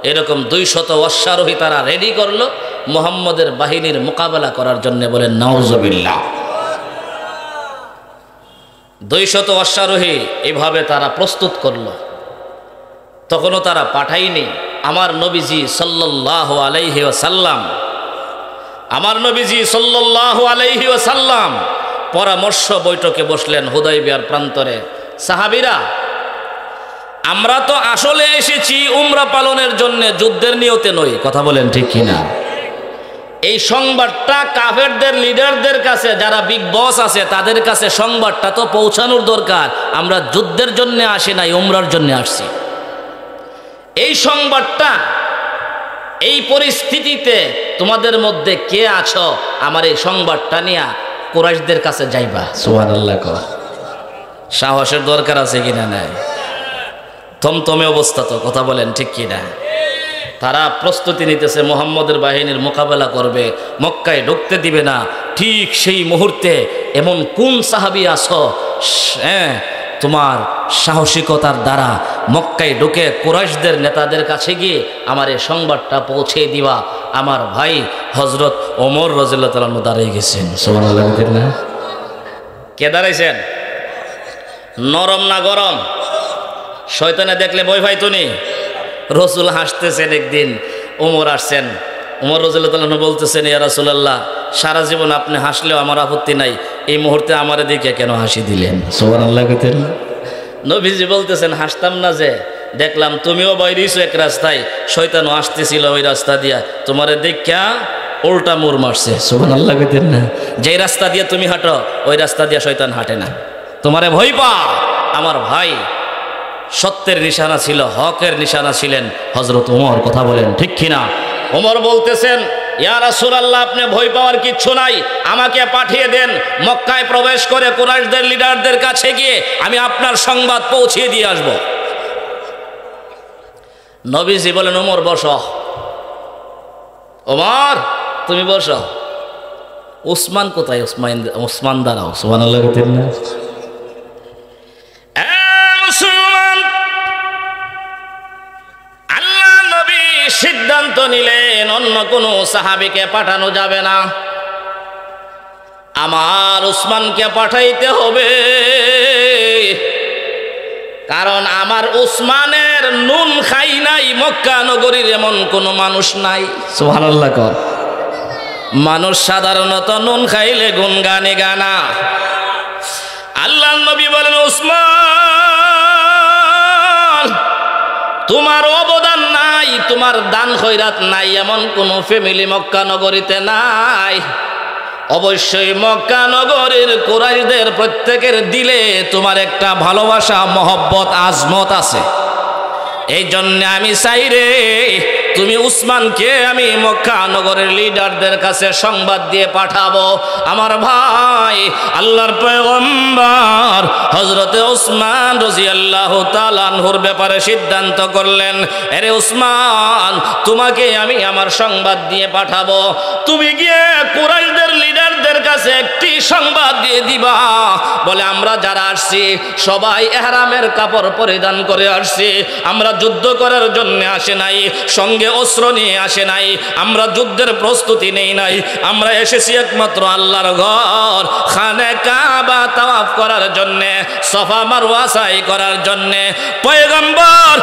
এরকম 200 অশ্বারোহী তারা রেডি করলো মুহাম্মদের বাহিনীর মোকাবেলা করার জন্য। বলেন নাউজুবিল্লাহ। 200 অশ্বারোহী এভাবে তারা প্রস্তুত করলো। তখনও তারা পাঠায়নি। আমার নবীজি সাল্লাল্লাহু আলাইহি ওয়াসাল্লাম, আমার নবীজি সাল্লাল্লাহু আলাইহি ওয়াসাল্লাম পরামর্শ বৈঠকে বসলেন হুদায়বিয়ার প্রান্তরে। সাহাবীরা, আমরা তো আসলে এসেছি উমরা পালনের জন্য, যুদ্ধের নিয়তে নই। কথা বলেন ঠিক কিনা? এই সংবাদটা কাফেরদের লিডারদের কাছে, যারা বিগ বস আছে তাদের কাছে সংবাদটা তো পৌঁছানোর দরকার। আমরা যুদ্ধের জন্য আসি নাই, উমরার জন্য আসছি। এই সংবাদটা, এই পরিস্থিতিতে তোমাদের মধ্যে কে আছো, আমার এই সংবাদটা নিয়ে কুরাইশদের কাছে যাইবা। সুবহানাল্লাহ। সাহসের দরকার আছে কিনা? নাই, থমথমে অবস্থা তো। কথা বলেন ঠিক কিনা? তারা প্রস্তুতি নিতেছে, মুহাম্মদের বাহিনীর মোকাবেলা করবে, মক্কায় ঢুকতে দিবে না। ঠিক সেই মুহূর্তে এমন কোন সাহাবী আছো, হ্যাঁ, তোমার সাহসিকতার দ্বারা মক্কায় ঢুকে কুরাইশদের নেতাদের কাছে গিয়ে আমার এই সংবাদটা পৌঁছে দিবা। আমার ভাই হযরত ওমর রাদিয়াল্লাহু তাআলা দাঁড়িয়ে গেছেন। সুবহানাল্লাহ। কে দাঁড়াইছেন? নরম না গরম? শয়তানে দেখলে ভয় পাইতো নি? রসুল হাসতেছেন। একদিন ওমর আসছেন, ওমর রাদিয়াল্লাহু তাআলা বলতেছেন, ইয়া রাসূলুল্লাহ, সারা জীবন আপনি হাসলেও আমার আপত্তি নাই, এই মুহূর্তে আমার দিকে কেন হাসি দিলেন? সুবহানাল্লাহ। নবীজি বলতেছেন, হাসতাম না যে, দেখলাম তুমিও বাইরেছো এক রাস্তায়, শয়তানও আসতেছিল ওই রাস্তা দিয়া, তোমারে দেখা উল্টা মোড় মারছে। সুবহানাল্লাহ। না, যে রাস্তা দিয়ে তুমি হাঁটো ওই রাস্তা দিয়ে শয়তান হাঁটে না, তোমারে ভয় পা। আমার ভাই, সত্যের নিশানা ছিল, হকের নিশানা ছিলেন হযরত ওমর। কথা বলেন ঠিক কিনা? ওমর বলতেছেন, ইয়া রাসূলুল্লাহ, আপনি ভয় পাওয়ার কিচ্ছু নাই, আমাকে পাঠিয়ে দেন, মক্কায় প্রবেশ করে কুরাইশদের লিডারদের কাছে গিয়ে আমি আপনার সংবাদ পৌঁছিয়ে দিয়ে আসব। নবীজি বলেন, ওমর বসো। ওমর, তুমি বসো। উসমান কোথায়? উসমান দাঁড়াও। সুবহানাল্লাহ। মুসলমান সিদ্ধান্ত নিলেন অন্য কোনো সাহাবীকে পাঠানো যাবে না, আমার উসমানকে পাঠাইতে হবে। কারণ আমার উসমানের নুন খাই নাই মক্কা নগরীর এমন কোনো মানুষ নাই। সুবহানাল্লাহ কর। মানুষ সাধারণত নুন খাইলে গুনগানে গানা। আল্লাহর নবী বলেন, উসমান তোমার অবদান নাই, তোমার দান খয়রাত নাই এমন কোন ফ্যামিলি মক্কা নগরীতে নাই। অবশ্যই মক্কা নগরীর কুরাইশদের প্রত্যেকের দিলে তোমার একটা ভালোবাসা, মহব্বত, আজমত আছে। এই জন্য আমি চাই রে তুমি উসমানকে আমি মক্কা নগরের লিডারদের কাছে সংবাদ দিয়ে পাঠাবো। আমার ভাই আল্লাহর পয়গম্বর হযরতে উসমান রাদিয়াল্লাহু তাআলা আনহুর ব্যাপারে সিদ্ধান্ত করলেন, আরে উসমান তোমাকে আমি আমার সংবাদ দিয়ে পাঠাবো, তুমি গিয়ে কুরাইশদের লিডারদের কাছে একটি সংবাদ দিয়ে দিবা, বলে আমরা যারা আসছি সবাই ইহরামের কাপড় পরিধান করে আসছি, আমরা যুদ্ধ করার জন্য আসে নাই, সঙ্গে অস্ত্র নিয়ে আসে নাই, আমরা যুদ্ধের প্রস্তুতি নেই নাই, আমরা এসেছি একমাত্র আল্লাহর ঘর খানে কাবা তাওয়াফ করার জন্য, সফা মারওয়া সাই করার জন্য। পয়গম্বর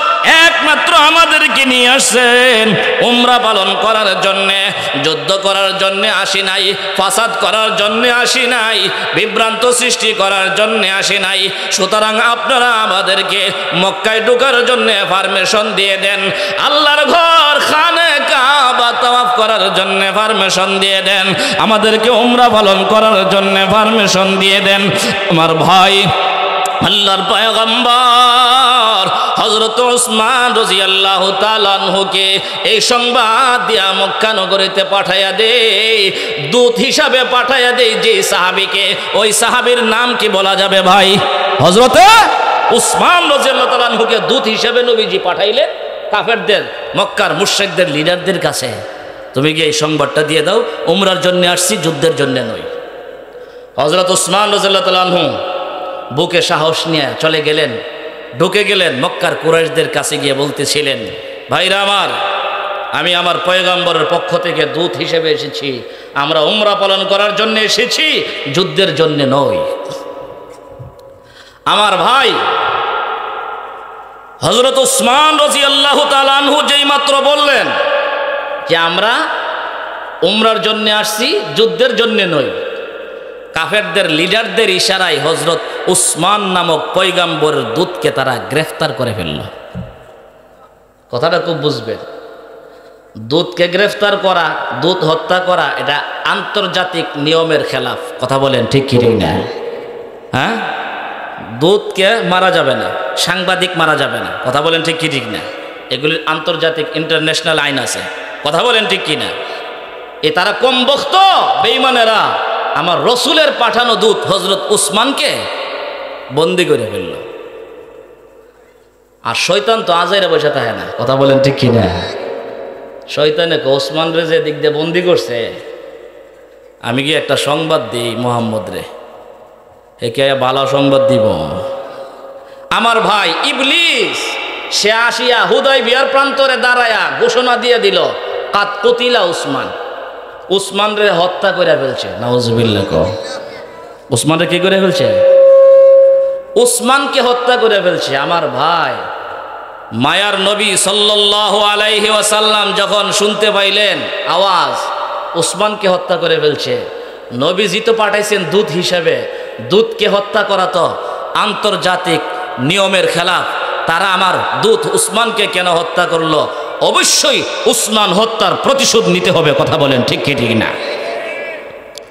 একমাত্র আমাদেরকে নিয়ে আসছেন উমরা পালন করার জন্য, যুদ্ধ করার জন্য আসি নাই, ফাসাদ করার জন্য আসি নাই, বিভ্রান্ত সৃষ্টি করার জন্য আসি নাই। সুতরাং আপনারা আমাদেরকে মক্কায় ঢোকার জন্য পারমিশন দিয়ে দেন, আল্লাহর ঘর খানে কাবা তাওয়াফ করার জন্য পারমিশন দিয়ে দেন, আমাদেরকে উমরা পালন করার জন্য পারমিশন দিয়ে দেন। আমার ভাই আল্লাহর পয়গম্বর হযরত উসমান রাদিয়াল্লাহু তাআলা আনহুকে এই সংবাদ দিয়া মক্কা নগরীতে পাঠায়া দেয়, দূত হিসাবে পাঠায়া দেয় যে সাহাবীকে, ওই সাহাবীর নাম কি বলা যাবে ভাই? হযরতে উসমান রাদিয়াল্লাহু তাআলা আনহুকে দূত হিসাবে নবীজি পাঠাইলেন কাফেরদের, মক্কার মুশরিকদের লিডারদের কাছে, তুমি গিয়ে এই সংবাদটা দিয়ে দাও, উমরার জন্য আসছি, যুদ্ধের জন্য নয়। হযরত উসমান রাদিয়াল্লাহু তাআলা আনহু বুকে সাহস নিয়ে চলে গেলেন, ঢুকে গেলেন মক্কার কুরাইশদের কাছে গিয়ে বলতেছিলেন, ভাইরা আমার, আমি আমার পয়গম্বরের পক্ষ থেকে দূত হিসেবে এসেছি, আমরা উমরা পালন করার জন্য এসেছি, যুদ্ধের জন্য নয়। আমার ভাই হযরত উসমান রাদিয়াল্লাহু তাআলা আনহু যেই মাত্র বললেন যে আমরা উমরার জন্য আসছি, যুদ্ধের জন্য নয়, কাফেরদের লিডারদের ইশারায় হযরত উসমান নামক পয়গম্বরের দূতকে তারা গ্রেফতার করে ফেলল। কথাটা খুব বুঝবেন, দূতকে গ্রেফতার করা, দূত হত্যা করা, এটা আন্তর্জাতিক নিয়মের খেলাফ। কথা বলেন ঠিক কি ঠিক না? হ্যাঁ, দূতকে মারা যাবে না, সাংবাদিক মারা যাবে না। কথা বলেন ঠিক কি ঠিক না? এগুলির আন্তর্জাতিক ইন্টারন্যাশনাল আইন আছে। কথা বলেন ঠিক কি না? এ তারা কম বক্ত বেঈমানেরা আমার রসুলের পাঠানো দূত হযরত উসমানকে বন্দি করে ফেলল। আর শয়তান তো আজাইরা বসে থাকে না। কথা বলেন ঠিক কি না? শয়তানে ওসমান রে যে দিক দিয়ে বন্দি করছে, আমি কি একটা সংবাদ দিই মোহাম্মদ রে, একে ভালো সংবাদ দিব। আমার ভাই ইবলিস সে আসিয়া হুদায়বিয়ার প্রান্তরে দাঁড়ায়া ঘোষণা দিয়ে দিল, কাত কতিলা উসমান, উসমান রে হত্যা করে ফেলছে। নাউজুবিল্লাহ। উসমান রে কি করে ফেলছে? উসমানকে হত্যা করে ফেলছে। আমার ভাই মায়ার নবী সাল্লাল্লাহু আলাইহি ওয়াসাল্লাম যখন শুনতে পাইলেন আওয়াজ উসমানকে হত্যা করে ফেলছে, নবীজি তো পাঠাইছেন দূত হিসেবে, দূতকে হত্যা করা তো আন্তর্জাতিক নিয়মের খেলাফ। তারা আমার দূত উসমানকে কেন হত্যা করলো? অবশ্যই উসমান হত্যার প্রতিশোধ নিতে হবে। কথা বলেন ঠিক কি ঠিক না?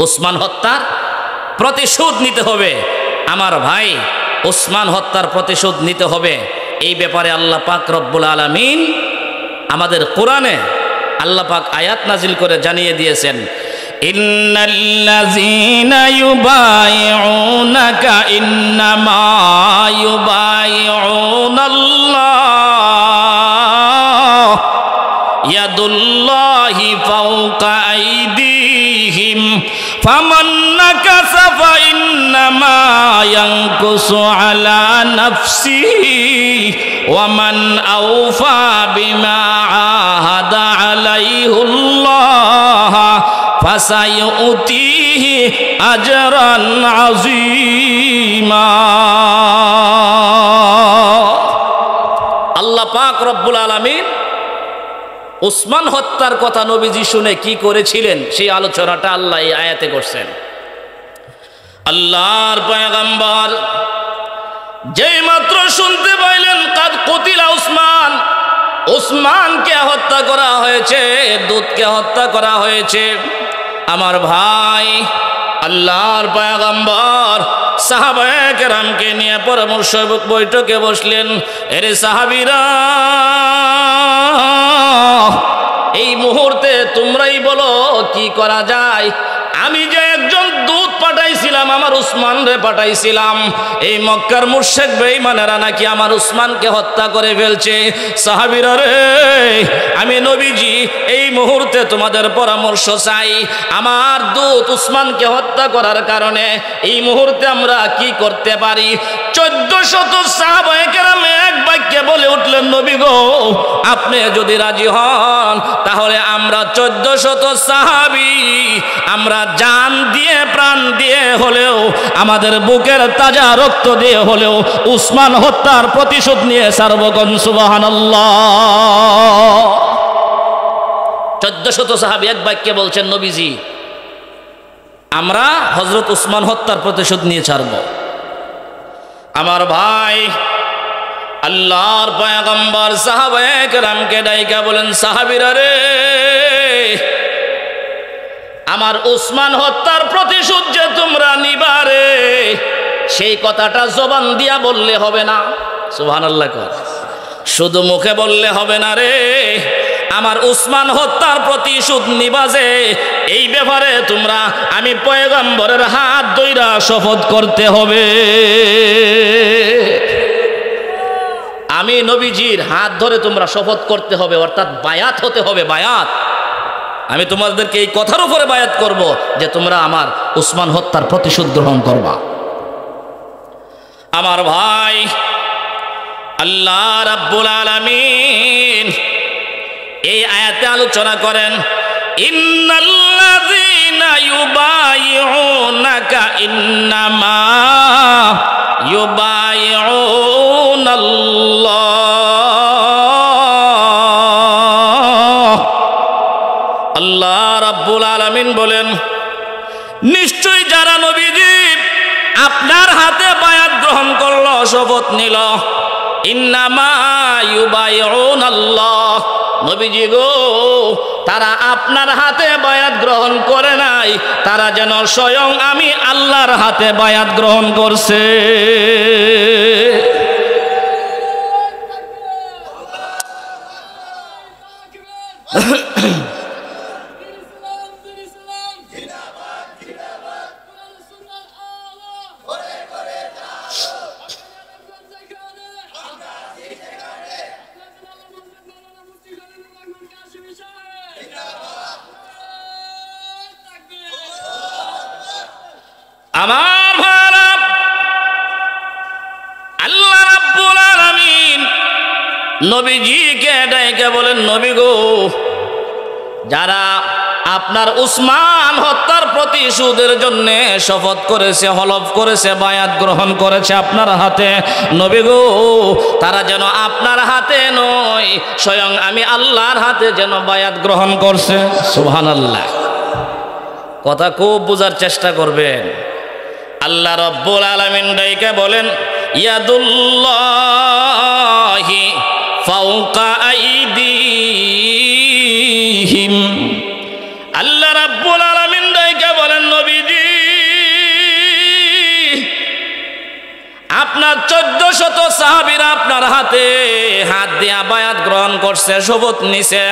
উসমান হত্যার প্রতিশোধ নিতে হবে। আমার ভাই উসমান হত্যার প্রতিশোধ নিতে হবে। এই ব্যাপারে আল্লাহ পাক রব্বুল আলামিন আমাদের কোরআনে আল্লাহ পাক আয়াত নাজিল করে জানিয়ে দিয়েছেন, ইন্নাল্লাযীনা ইউবাইউনাকা ইন্নামা ইউবাইউনাল্লাহ ইয়াদুল্লাহি ফাওকা আইদিহিম ফামান নাকাসা ফাইন্নামা ইয়ানকুসু আলা নাফসিহি ওয়ামান আওফা বিমা আহাদা ফাসায়ুতিহি আজরান আযীমা। আল্লাহ পাক রব্বুল আলামিন উসমান হত্যার কথা নবীজি শুনে কি করেছিলেন সেই আলোচনাটা আল্লাহ এই আয়াতে করছেন। আল্লাহর পয়গম্বর যেই মাত্র শুনতে পাইলেন কাদ কুতিলা উসমান, উসমানকে হত্যা করা হয়েছে, দূতকে হত্যা করা হয়েছে, আমার ভাই আল্লাহর পয়গম্বর সাহাবায়ে কেরামকে নিয়ে পরামর্শ বৈঠকে বসলেন। এরে সাহাবীরা, এই মুহূর্তে তোমরাই বলো কি করা যায়। আমি যে একজন দূত পাঠাইছিলাম, আমার উসমান রে পাঠাইছিলাম, এই মক্কার মুশরিক বেঈমানেরা নাকি আমার উসমানকে হত্যা করে ফেলছে। সাহাবীরা রে, আমি নবীজি এই মুহূর্তে তোমাদের পরামর্শ চাই। আমার দূত উসমানকে হত্যা করার কারণে এই মুহূর্তে আমরা কি করতে পারি? 1400 সাহাবায়ে কেরাম এক বাক্যে বলে উঠলেন, নবী গো, আপনি যদি রাজি হন তাহলে আমরা 1400 সাহাবী আমরা জান দিয়ে প্রাণ দিয়ে হলেও, আমাদের বুকের তাজা রক্ত দিয়ে হলেও উসমান হত্যার প্রতিশোধ নিয়ে সারবগণ সুবহানাল্লাহ। 1400 সাহাবী এক বাক্যে বলছেন, নবীজি আমরা হযরত উসমান হত্যার প্রতিশোধ নিয়ে ছাড়ব। আমার ভাই আল্লাহর পয়গম্বর সাহাবায়ে কেরামকে ডাইকা বলেন, সাহাবীরা রে, আমার উসমান হত্যার প্রতিশোধ যে তোমরা নিবারে, সেই কথাটা জবান দিয়া বললে হবে না। সুবহানাল্লাহ কর, শুধু মুখে বললে হবে না রে। আমার উসমান হত্যার প্রতিশোধ নিবা যে, এই ব্যাপারে তোমরা আমি পয়গম্বরের হাত ধইরা শপথ করতে হবে। আমি নবীজির হাত ধরে তোমরা শপথ করতে হবে, অর্থাৎ বায়াত হতে হবে। বায়াত, আমি তোমাদেরকে এই কথার উপরে বায়াত করব যে তোমরা আমার উসমান হত্যার প্রতিশোধ গ্রহণ করবা। আমার ভাই আল্লাহ রাব্বুল আলামিন এই আয়াতে আলোচনা করেন, ইন্নাল্লাযীনা ইউবাইউনাকা ইন্নামা ইউবাইউনাল্লাহ। আল্লাহ রাব্বুল আলামিন বলেন, নিশ্চয়ই যারা নবীজি আপনার হাতে বায়াত গ্রহণ করলো, শপথ নিল, ইন্নামা ইউবাইউনাল্লাহ, নবীজি গো, তারা আপনার হাতে বায়াত গ্রহণ করে নাই, তারা যেন স্বয়ং আমি আল্লাহর হাতে বায়াত গ্রহণ করছে। আমার ভাইরা, আল্লাহ রাব্বুল আলামিন নবীজিকে ডাইকে বলেন, নবী গো, যারা আপনার উসমান হত্যার প্রতিশোধের জন্য শপথ করেছে, হলফ করেছে, বায়াত গ্রহণ করেছে আপনার হাতে, নবী গো, তারা যেন আপনার হাতে নয়, স্বয়ং আমি আল্লাহর হাতে যেন বায়াত গ্রহণ করছে। সুবহানাল্লাহ। কথা খুব বোঝার চেষ্টা করবেন। আল্লাহ রাব্বুল আলামিন ডাইকে বলেন, ইয়াদুল্লাহি ফাওকা আইদিহিম। আল্লাহ রাব্বুল আলামিন ডাইকে বলেন, নবীজি আপনার 1400 সাহাবীরা আপনার হাতে হাত দিয়া বায়াত গ্রহণ করছে, শপথ নিছে,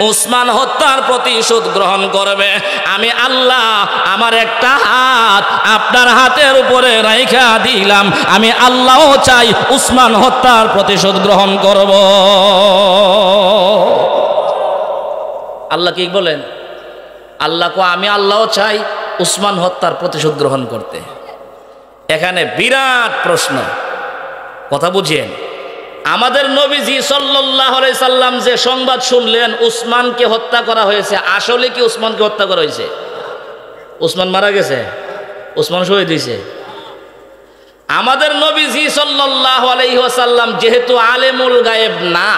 উসমান হত্যার প্রতিশোধ গ্রহণ করবে। আমি আল্লাহ আমার একটা হাত আপনার হাতের উপরে রাইখা দিলাম, আমি আল্লাহও চাই উসমান হত্যার প্রতিশোধ গ্রহণ করব। আল্লাহ কি বলেন? আল্লাহ কো আমি আল্লাহও চাই উসমান হত্যার প্রতিশোধ গ্রহণ করতে। এখানে বিরাট প্রশ্ন, কথা বুঝিয়েন। আমাদের নবীজি সাল্লাল্লাহু আলাইহি সাল্লাম যে সংবাদ শুনলেন উসমানকে হত্যা করা হয়েছে, আসলে কি উসমানকে হত্যা করা হয়েছে? উসমান মারা গেছে, উসমান শহীদ হয়েছে। আমাদের নবীজি সাল্লাল্লাহু আলাইহি ওয়াসাল্লাম যেহেতু আলেমুল গায়েব না,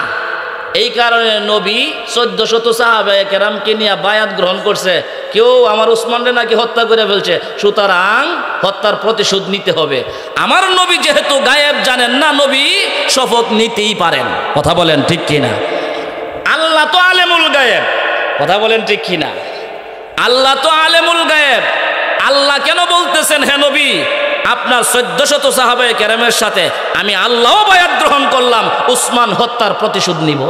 এই কারণে নবী 1400 সাহাবায়ে কেরামকে নিয়ে বায়াত গ্রহণ করছে। কেউ আমার উসমানরে নাকি হত্যা করে ফেলছে, সুতরাং হত্যার প্রতিশোধ নিতে হবে। আমার নবী যেহেতু গায়েব জানেন না, নবী শপথ নিতেই পারেন। কথা বলেন ঠিক কিনা? আল্লাহ তো আলেমুল গায়েব। কথা বলেন ঠিক কিনা? আল্লাহ তো আলেমুল গায়েব। আল্লাহ কেন বলতেছেন, হে নবী আপনার 1400 সাহাবায়ে কেরামের সাথে আমি আল্লাহ বায়াত গ্রহণ করলাম, উসমান হত্যার প্রতিশোধ নিব?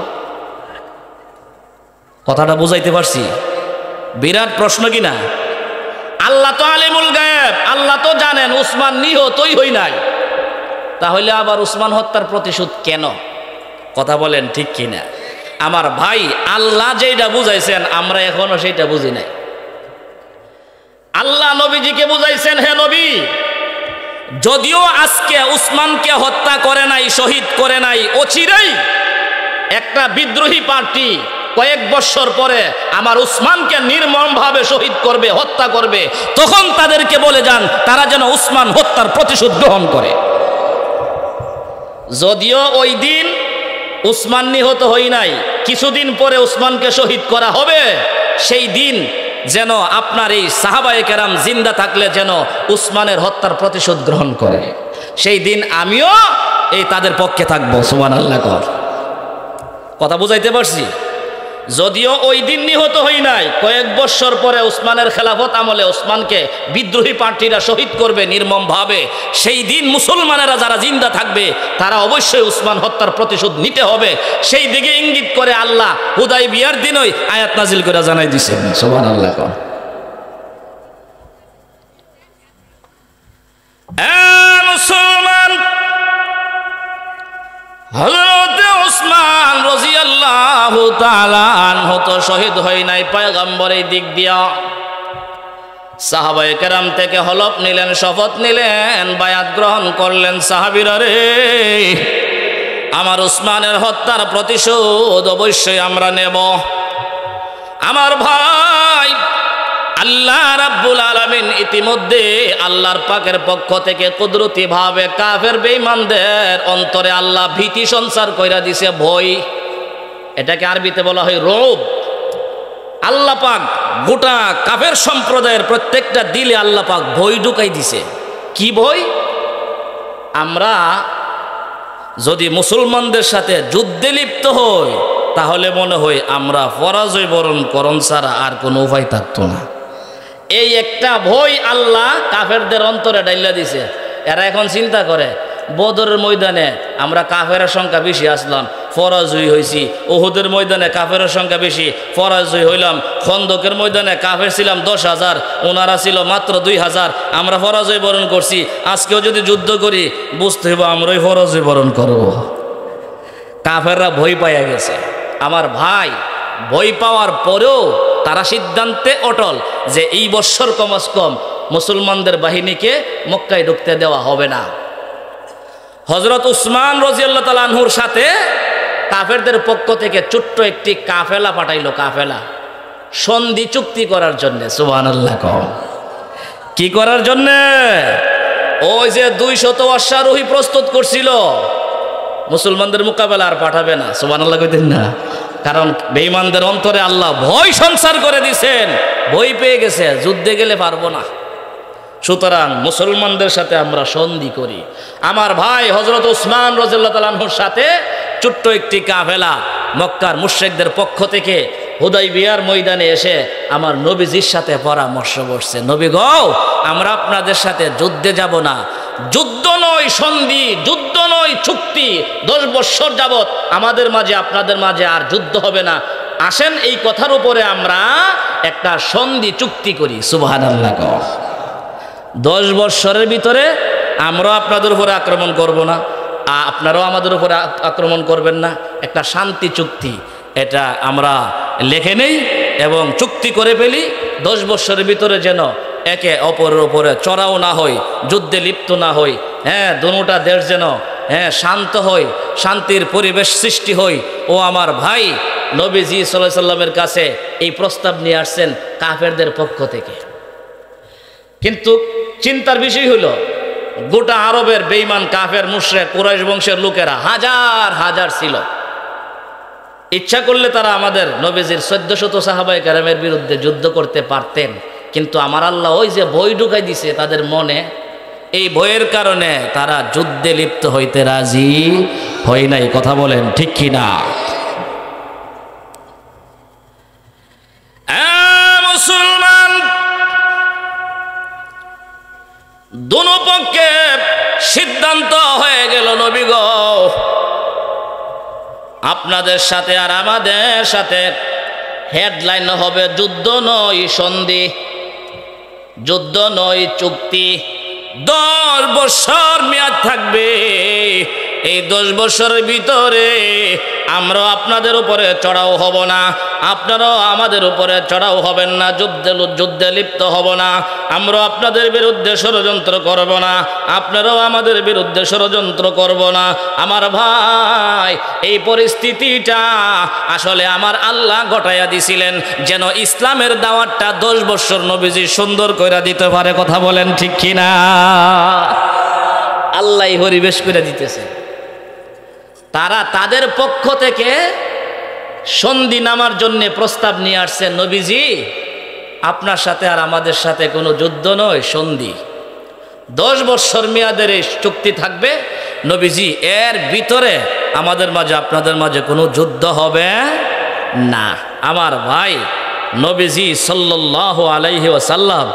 কথাটা বুঝাইতে পারছি? বিরাট প্রশ্ন কিনা? আল্লাহ তো আলিমুল গায়েব, আল্লাহ তো জানেন উসমান নিহতই হই নাই, তাহলে আবার উসমান হত্যার প্রতিশোধ কেন? কথা বলেন ঠিক কিনা? আমার ভাই, আল্লাহ যেটা বুঝাইছেন আমরা এখনো সেটা বুঝি নাই। আল্লাহ নবীজিকে বুঝাইছেন, হে নবী যদিও আজকে উসমানকে হত্যা করে নাই, শহীদ করে নাই, অচিরেই একটা বিদ্রোহী পার্টি কয়েক বছর পরে আমার উসমানকে নির্মমভাবে শহীদ করবে, হত্যা করবে। তখন তাদেরকে বলে যান তারা যেন উসমান হত্যার প্রতিশোধ গ্রহণ করে। যদিও ওই দিন উসমান নিহত হই নাই, কিছুদিন পরে উসমানকে শহীদ করা হবে, সেই দিন যেন আপনার এই সাহাবায়ে কেরাম জিন্দা থাকলে যেন উসমানের হত্যার প্রতিশোধ গ্রহণ করে। সেই দিন আমিও এই তাদের পক্ষে থাকবো। সুবহানাল্লাহ। কথা বুঝাইতে পারছি? যদিও ওই দিন নিহত হই নাই, কয়েক বছর পরে উসমানের খেলাফত আমলে উসমানকে বিদ্রোহী পার্টিরা শহীদ করবে নির্মমভাবে। সেই দিন মুসলমানেরা যারা জিন্দা থাকবে তারা অবশ্যই উসমান হত্যার প্রতিশোধ নিতে হবে। সেই দিকে ইঙ্গিত করে আল্লাহ হুদায়বিয়ার দিনই আয়াত নাজিল করে জানাই দিয়েছেন। সুবহানাল্লাহ। মুসলমান, হযরত উসমান রাদিয়াল্লাহু তাআলা আনহু তো শহীদ হয় নাই পয়গম্বরের দিক দিয়া। সাহাবায়ে কেরাম থেকে হলফ নিলেন, শপথ নিলেন, বায়াত গ্রহণ করলেন। সাহাবীরা রে, আমার উসমানের হত্যার প্রতিশোধ অবশ্যই আমরা নেব। আমার ভাই, আল্লাহ রাব্বুল আলামিন ইতিমধ্যে আল্লাহর পাকের পক্ষ থেকে কুদরতি ভাবে কাফের বেঈমানদের অন্তরে আল্লাহ ভীতি সঞ্চার কইরা দিছে, ভয়। এটাকে আরবিতে বলা হয় রৌব। আল্লাহ পাক গোটা কাফের সম্প্রদায়ের প্রত্যেকটা দিলে আল্লাহ পাক ভয় ঢুকাই দিছে। কি ভয়? আমরা যদি মুসলমানদের সাথে যুদ্ধে লিপ্ত হই তাহলে মনে হয় আমরা পরাজয় বরণ করণ ছাড়া আর কোনো উপায় থাকতো না। এই একটা ভয় আল্লাহ কাফেরদের অন্তরে ডাইলা দিছে। এরা এখন চিন্তা করে, বদরের ময়দানে আমরা কাফেরের সংখ্যা বেশি আসলাম, পরাজয় হয়েছি। উহুদের ময়দানে কাফেরের সংখ্যা বেশি, পরাজয় হইলাম। খন্দকের ময়দানে কাফের ছিলাম 10,000, ওনারা ছিল মাত্র 2,000, আমরা পরাজয় বরণ করছি। আজকেও যদি যুদ্ধ করি বুঝতে হইব আমরাই পরাজয় বরণ করব। কাফেররা ভয় পাইয়া গেছে। আমার ভাই, ভয় পাওয়ার পরেও তারা সিদ্ধান্তে অটল যে এই বছর কমস কম মুসলমানদের বাহিনীকে মক্কায় ঢুকতে দেওয়া হবে না। হযরত উসমান রাদিয়াল্লাহু তাআলা আনহুর সাথে কাফেরদের পক্ষ থেকে ছোট্ট একটি কাফেলা পাঠাইলো, কাফেলা সন্ধি চুক্তি করার জন্য। সুবহানাল্লাহ। কি করার জন্য? ওই যে 200 অশ্বারোহী প্রস্তুত করছিল, মুসলমানদের মোকাবেলা আর পাঠাবে না। সুবহানাল্লাহ কইতেন না? কারণ বেঈমানদের অন্তরে আল্লাহ ভয় সঞ্চার করে দিয়েছেন, ভয় পেয়ে গেছে, যুদ্ধে গেলে পারবো না, সুতরাং মুসলমানদের সাথে আমরা সন্ধি করি। আমার ভাই, হযরত উসমান রাদিয়াল্লাহু তাআলা আনহুর সাথে ছোট্ট একটি কাফেলা মক্কার মুশরিকদের পক্ষ থেকে হুদায়বিয়ার ময়দানে এসে আমার নবীজির সাথে পরামর্শ বসছে, নবী গো, আমরা আপনাদের সাথে যুদ্ধে যাব না। যুদ্ধ নয় সন্ধি, যুদ্ধ নয় চুক্তি। 10 বছর যাবত আমাদের মাঝে আপনাদের মাঝে আর যুদ্ধ হবে না। আসেন এই কথার উপরে আমরা একটা সন্ধি চুক্তি করি। সুবহানাল্লাহ। 10 বছরের ভিতরে আমরা আপনাদের উপরে আক্রমণ করব না, আপনারাও আমাদের উপরে আক্রমণ করবেন না। একটা শান্তি চুক্তি, এটা আমরা লিখে নেই এবং চুক্তি করে ফেলি। 10 বছরের ভিতরে যেন একে অপরের উপরে চড়াও না হই, যুদ্ধে লিপ্ত না হই। দুটা দেশ যেন শান্ত হই, শান্তির পরিবেশ সৃষ্টি হই। ও আমার ভাই, নবীজি সাল্লাল্লাহু আলাইহি সাল্লামের কাছে এই প্রস্তাব নিয়ে আসছেন কাফেরদের পক্ষ থেকে। কিন্তু চিন্তার বিষয় হলো গোটা আরবের বেঈমান কাফের মুশরিক কুরাইশ বংশের লোকেরা হাজার হাজার ছিল। ইচ্ছা করলে তারা আমাদের নবীজির 1400 সাহাবায়ে কেরামের বিরুদ্ধে যুদ্ধ করতে পারতেন, কিন্তু আমার আল্লাহ ওই যে ভয় ঢুকাই দিছে তাদের মনে, এই ভয়ের কারণে তারা যুদ্ধে লিপ্ত হইতে রাজি হয় নাই। কথা বলেন ঠিক কি না? মুসলমান, দুনো পক্ষে সিদ্ধান্ত হয়ে গেল, নবী গো আপনাদের সাথে আর আমাদের সাথে হেডলাইন হবে যুদ্ধ নয় সন্ধি, যুদ্ধ নয় চুক্তি। 10 বছর মেয়াদ থাকবে, এই 10 বছরের ভিতরে আমরা আপনাদের উপরে চড়াও হব না, আপনারাও আমাদের উপরে চড়াও হবেন না, যুদ্ধে লিপ্ত হব না, আমরা আপনাদের বিরুদ্ধে ষড়যন্ত্র করব না, আপনারাও আমাদের বিরুদ্ধে ষড়যন্ত্র করব না। আমার ভাই, এই পরিস্থিতিটা আসলে আমার আল্লাহ ঘটাইয়া দিছিলেন যেন ইসলামের দাওয়াতটা 10 বছর নবীজি সুন্দর কইরা দিতে পারে। কথা বলেন ঠিক কিনা? আল্লাহ পরিবেশ করে দিতেছে। তারা তাদের পক্ষ থেকে সন্ধি নামার জন্য প্রস্তাব নিয়ে আসছে, নবীজি আপনার সাথে আর আমাদের সাথে কোনো যুদ্ধ নয় সন্ধি, 10 বছর মেয়াদের এই চুক্তি থাকবে নবীজি, এর ভিতরে আমাদের মাঝে আপনাদের মাঝে কোনো যুদ্ধ হবে না। আমার ভাই, নবীজি সাল্লাল্লাহু আলাইহি ওয়াসাল্লাম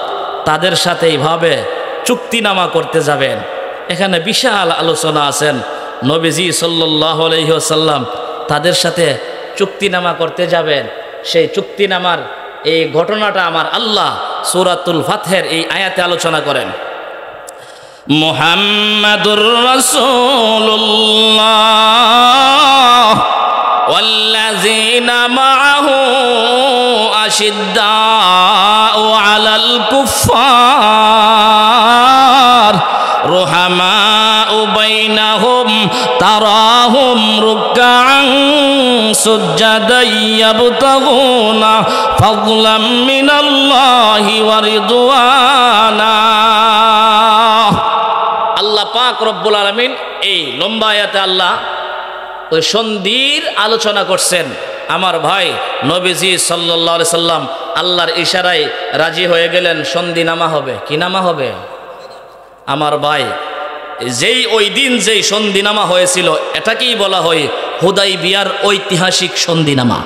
তাদের সাথে এইভাবে চুক্তিনামা করতে যাবেন। এখানে বিশাল আলোচনা আছেন। নবীজি সাল্লাল্লাহু আলাইহি ওয়াসাল্লাম তাদের সাথে চুক্তিনামা করতে যাবেন, সেই চুক্তিনামার এই ঘটনাটা আমার আল্লাহ সূরাতুল ফাতহের এই আয়াতে আলোচনা করেন। মুহাম্মাদুর রাসূলুল্লাহ ওয়াল্লাযীনা মাআহু আশিদ্দাউ আলাল কুফফার রুহামাউ বাইনাহুম তারাহুম রুকআন সুজদান ইয়াবতাগুনা ফাদলাম মিনাল্লাহি ওয়া রিদওয়ানা। আল্লাহ পাক রব্বুল আলামিন এই লম্বা আয়াতে আল্লাহ ওই সন্ধির আলোচনা করছেন। আমার ভাই, নবীজি সাল্লাল্লাহু আলাইহি সাল্লাম আল্লাহর ইশারায় রাজি হয়ে গেলেন, সন্ধি নামা হবে। কি নামা হবে? আমার ভাই, যেই ওই দিন যেই সন্ধিনামা হয়েছিল এটাকেই বলা হয় হুদাইবিয়ার ঐতিহাসিক সন্ধিনামা।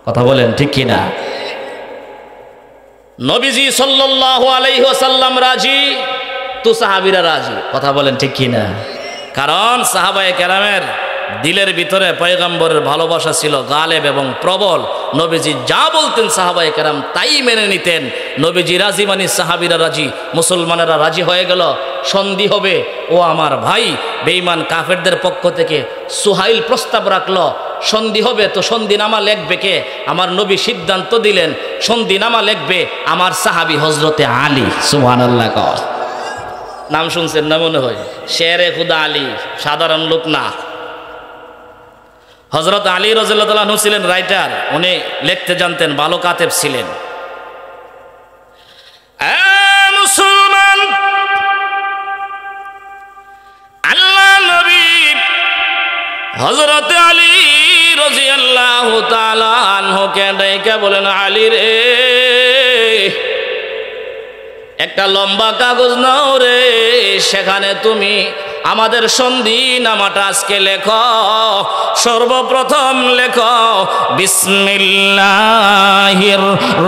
কথা বলেন ঠিক কিনা? নবীজি সাল্লাল্লাহু আলাইহি ওয়াসাল্লাম রাজি, তো সাহাবীরা রাজি। কথা বলেন ঠিক কিনা? কারণ সাহাবায়ে কেরামের দিলের ভিতরে পয়গম্বরের ভালোবাসা ছিল গালেব এবং প্রবল। নবীজি যা বলতেন সাহাবায়ে কেরাম তাই মেনে নিতেন। নবীজি রাজি মানে সাহাবীরা রাজি, মুসলমানেরা রাজি হয়ে গেল, সন্ধি হবে। ও আমার ভাই, বেঈমান কাফেরদের পক্ষ থেকে সুহাইল প্রস্তাব রাখলো সন্ধি হবে, তো সন্ধিনামা লিখবে কে? আমার নবী সিদ্ধান্ত দিলেন সন্ধিনামা লিখবে আমার সাহাবী হযরতে আলী। সুবহানাল্লাহ। নাম শুনছেন না মনে হয়? শেরে খুদা আলী, সাধারণ লোক না। হযরত আলী রাদিয়াল্লাহু তাআলা আনহু ছিলেন রাইটার, উনি লিখতে জানতেন, ভালো কাতেব ছিলেন। মুসলমান, আল্লাহ নবী হযরত আলী রাদিয়াল্লাহু তাআলা আনহুকে ডেকে বলেন, আলী রে, একটা লম্বা কাগজ নাও রে, সেখানে তুমি আমাদের সন্ধি নামাটা আজকে লেখো। সর্বপ্রথম লেখো বিসমিল্লাহির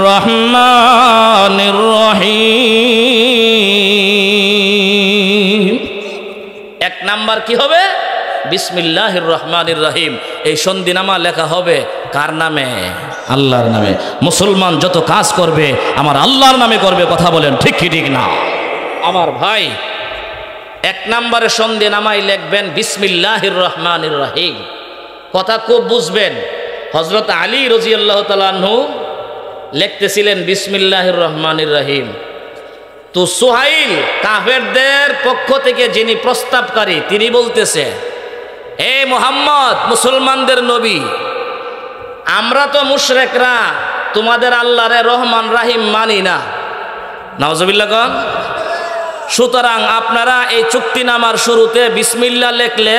রহমানির রহিম। 1 নাম্বার কি হবে? বিসমিল্লাহির রহমানির রহিম। এই সন্ধিনামা লেখা হবে কার নামে? আল্লাহর নামে। মুসলমান যত কাজ করবে আমার আল্লাহর নামে করবে। কথা বলেন ঠিক কি ঠিক না? আমার ভাই, 1 নম্বরে সন্ধিনামায় লিখবেন বিসমিল্লাহির রহমানির রহিম। কথা খুব বুঝবেন। হযরত আলী রাদিয়াল্লাহু তাআলা আনহু লিখতেছিলেন বিসমিল্লাহির রহমানির রহিম। তো সুহাইল কাফেরদের পক্ষ থেকে যিনি প্রস্তাবকারী, তিনি বলতেছে, হে মুহাম্মদ, মুসলমানদের নবী, আমরা তো মুশরিকরা তোমাদের আল্লাহরে রহমান রাহিম মানি না, নাউজুবিল্লাহ কোন। সুতরাং আপনারা এই চুক্তিনামার শুরুতে বিসমিল্লাহ লেখলে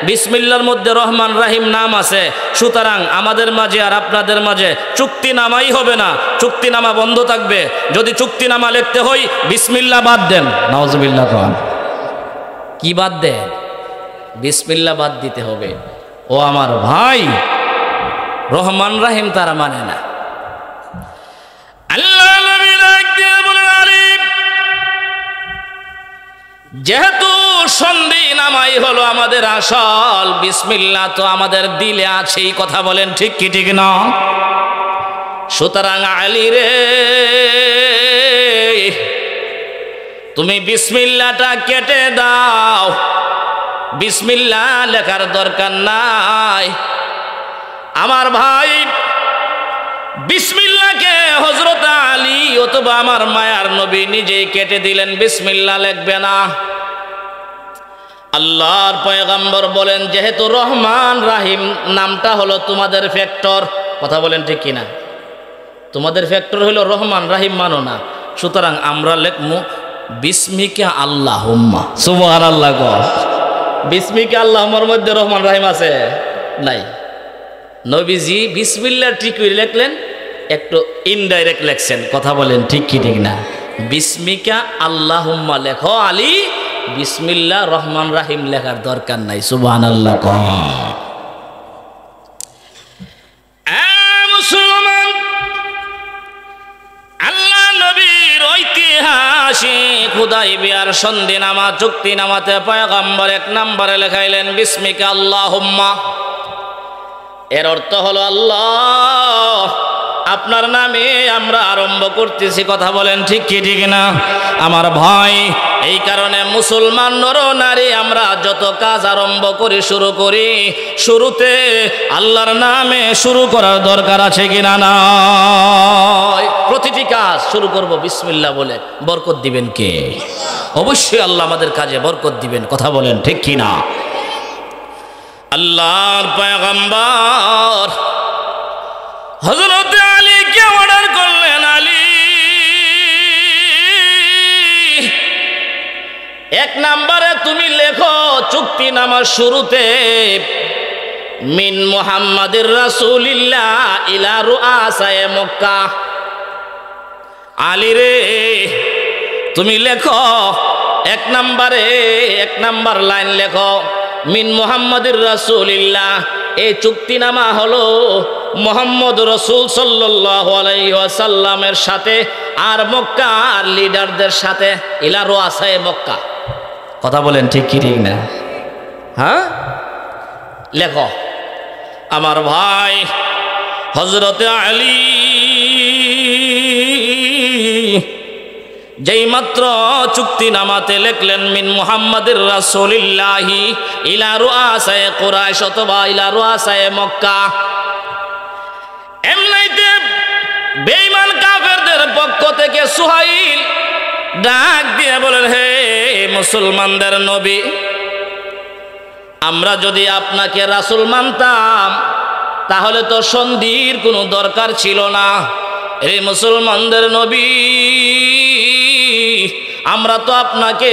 বিসমিল্লার মধ্যে রহমান রাহিম নাম আছে, সুতরাং আমাদের মাঝে আর আপনাদের মাঝে চুক্তিনামাই হবে না, চুক্তিনামা বন্ধ থাকবে। যদি চুক্তিনামা লিখতে হয় বিসমিল্লাহ বাদ দেন। নাউজুবিল্লাহ কোন। কি বাদ দেন? বিসমিল্লাহ বাদ দিতে হবে। ও আমার ভাই, রহমান রাহিম তারা মানে না। আল্লাহ নবী ডাক দিয়ে বলেন, আলী যেহেতু সন্ধি নামাই হলো আমাদের আসল, বিসমিল্লাহ তো আমাদের দিলে আছেই, কথা বলেন ঠিক কি ঠিক না? সুতরাং আলী রে, তুমি বিসমিল্লাহটা কেটে দাও, বিসমিল্লাহ লেখার দরকার নাই। আমার ভাই, বিসমিল্লাহকে হযরত আলী অথবা আমার মায়ার নবী নিজেই কেটে দিলেন, বিসমিল্লাহ লিখবে না। আল্লাহর পয়গম্বর বলেন, যেহেতু রহমান রাহিম নামটা হলো তোমাদের ফ্যাক্টর, কথা বলেন ঠিক কিনা? তোমাদের ফ্যাক্টর হলো রহমান রাহিম মানো না, সুতরাং আমরা লিখমু বিসমিকা আল্লাহুম্মা। সুবহানাল্লাহ গো। বিসমিকা আল্লাহুম্মার মধ্যে রহমান রাহিম আছে নাই? নবীজি বিসমিল্লাহ ঠিক করে লিখলেন, একটু ইনডাইরেক্ট লেখছেন, কথা বলেন ঠিক কি ঠিক না? বিসমিকা আল্লাহুম্মা লেখো আলী, বিসমিল্লাহ রহমান রাহিম লেখার দরকার নাই। সুবহানাল্লাহ। মুসলমান, আল্লাহ নবীর ঐতিহাসিক হুদাইবিয়ার সন্ধিনামা চুক্তিনামাতে পয়গম্বর 1 নম্বরে লেখাইলেন বিসমিকা আল্লাহুম্মা। এর অর্থ হলো, আল্লাহ আপনার নামে আমরা আরম্ভ করতেছি, কথা বলেন ঠিক কি ঠিক না? আমার ভাই, এই কারণে মুসলমান নর নারী আমরা যত কাজ আরম্ভ করি, শুরু করি, শুরুতে আল্লাহর নামে শুরু করার দরকার আছে কিনা? না, প্রতিটি কাজ শুরু করব বিসমিল্লাহ বলে। বরকত দিবেন কে? অবশ্যই আল্লাহ আমাদের কাজে বরকত দিবেন, কথা বলেন ঠিক কি না? আল্লাহর পয়গম্বর হযরত আলীকে অর্ডার করলেন, আলী 1 নম্বরে তুমি লেখো চুক্তিনামার শুরুতে মিন মুহাম্মাদির রাসূলিল্লাহ ইলা রুআসায়ে মক্কা। আলী রে, তুমি লেখো 1 নম্বরে 1 নম্বর লাইন লেখো মিন মুহাম্মাদির রাসূলিল্লাহ। এই চুক্তিনামা হলো মুহাম্মদ রাসূল সাল্লাল্লাহু আলাইহি ওয়াসাল্লামের সাথে আর মক্কার লিডারদের সাথে, ইলা রুআসায়ে মক্কা। কথা বলেন ঠিক কি ঠিক না? হ্যাঁ, লেখো। আমার ভাই হযরত আলী যেই মাত্র চুক্তিনামাতে লিখলেন মিন মুহাম্মাদির রাসূলিল্লাহি ইলা রুআসায়ে কুরাইশ অথবা ইলা রুআসায়ে মক্কা, এমনিতে বেঈমান কাফেরদের পক্ষ থেকে সুহাইল ডাক দিয়ে বলেন, হে মুসলমানদের নবী, আমরা যদি আপনাকে রাসূল মানতাম তাহলে তো সন্ধির কোনো দরকার ছিল না। এই মুসলমানদের নবী, আমরা তো আপনাকে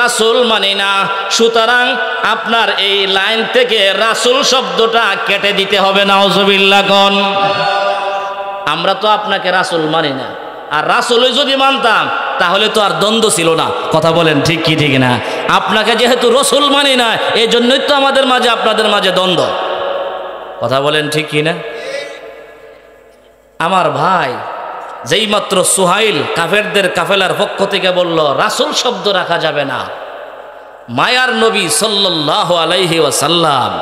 রাসূল মানি না, সুতরাং আপনার এই লাইন থেকে রাসূল শব্দটা কেটে দিতে হবে। নাউজুবিল্লাহ কোন। আমরা তো আপনাকে রাসূল মানি না, আর রাসূলই যদি মানতাম তাহলে তো আর দ্বন্দ্ব ছিল না, কথা বলেন ঠিক কি ঠিক না? আপনাকে যেহেতু রাসূল মানি না, এই জন্যই তো আমাদের মাঝে আপনাদের মাঝে দ্বন্দ্ব, কথা বলেন ঠিক কি না? আমার ভাই, যেই মাত্র সুহাইল কাফেরদের কাফেলার পক্ষ থেকে বলল রাসূল শব্দ রাখা যাবে না, মায়ার নবী সাল্লাল্লাহু আলাইহি ওয়াসাল্লাম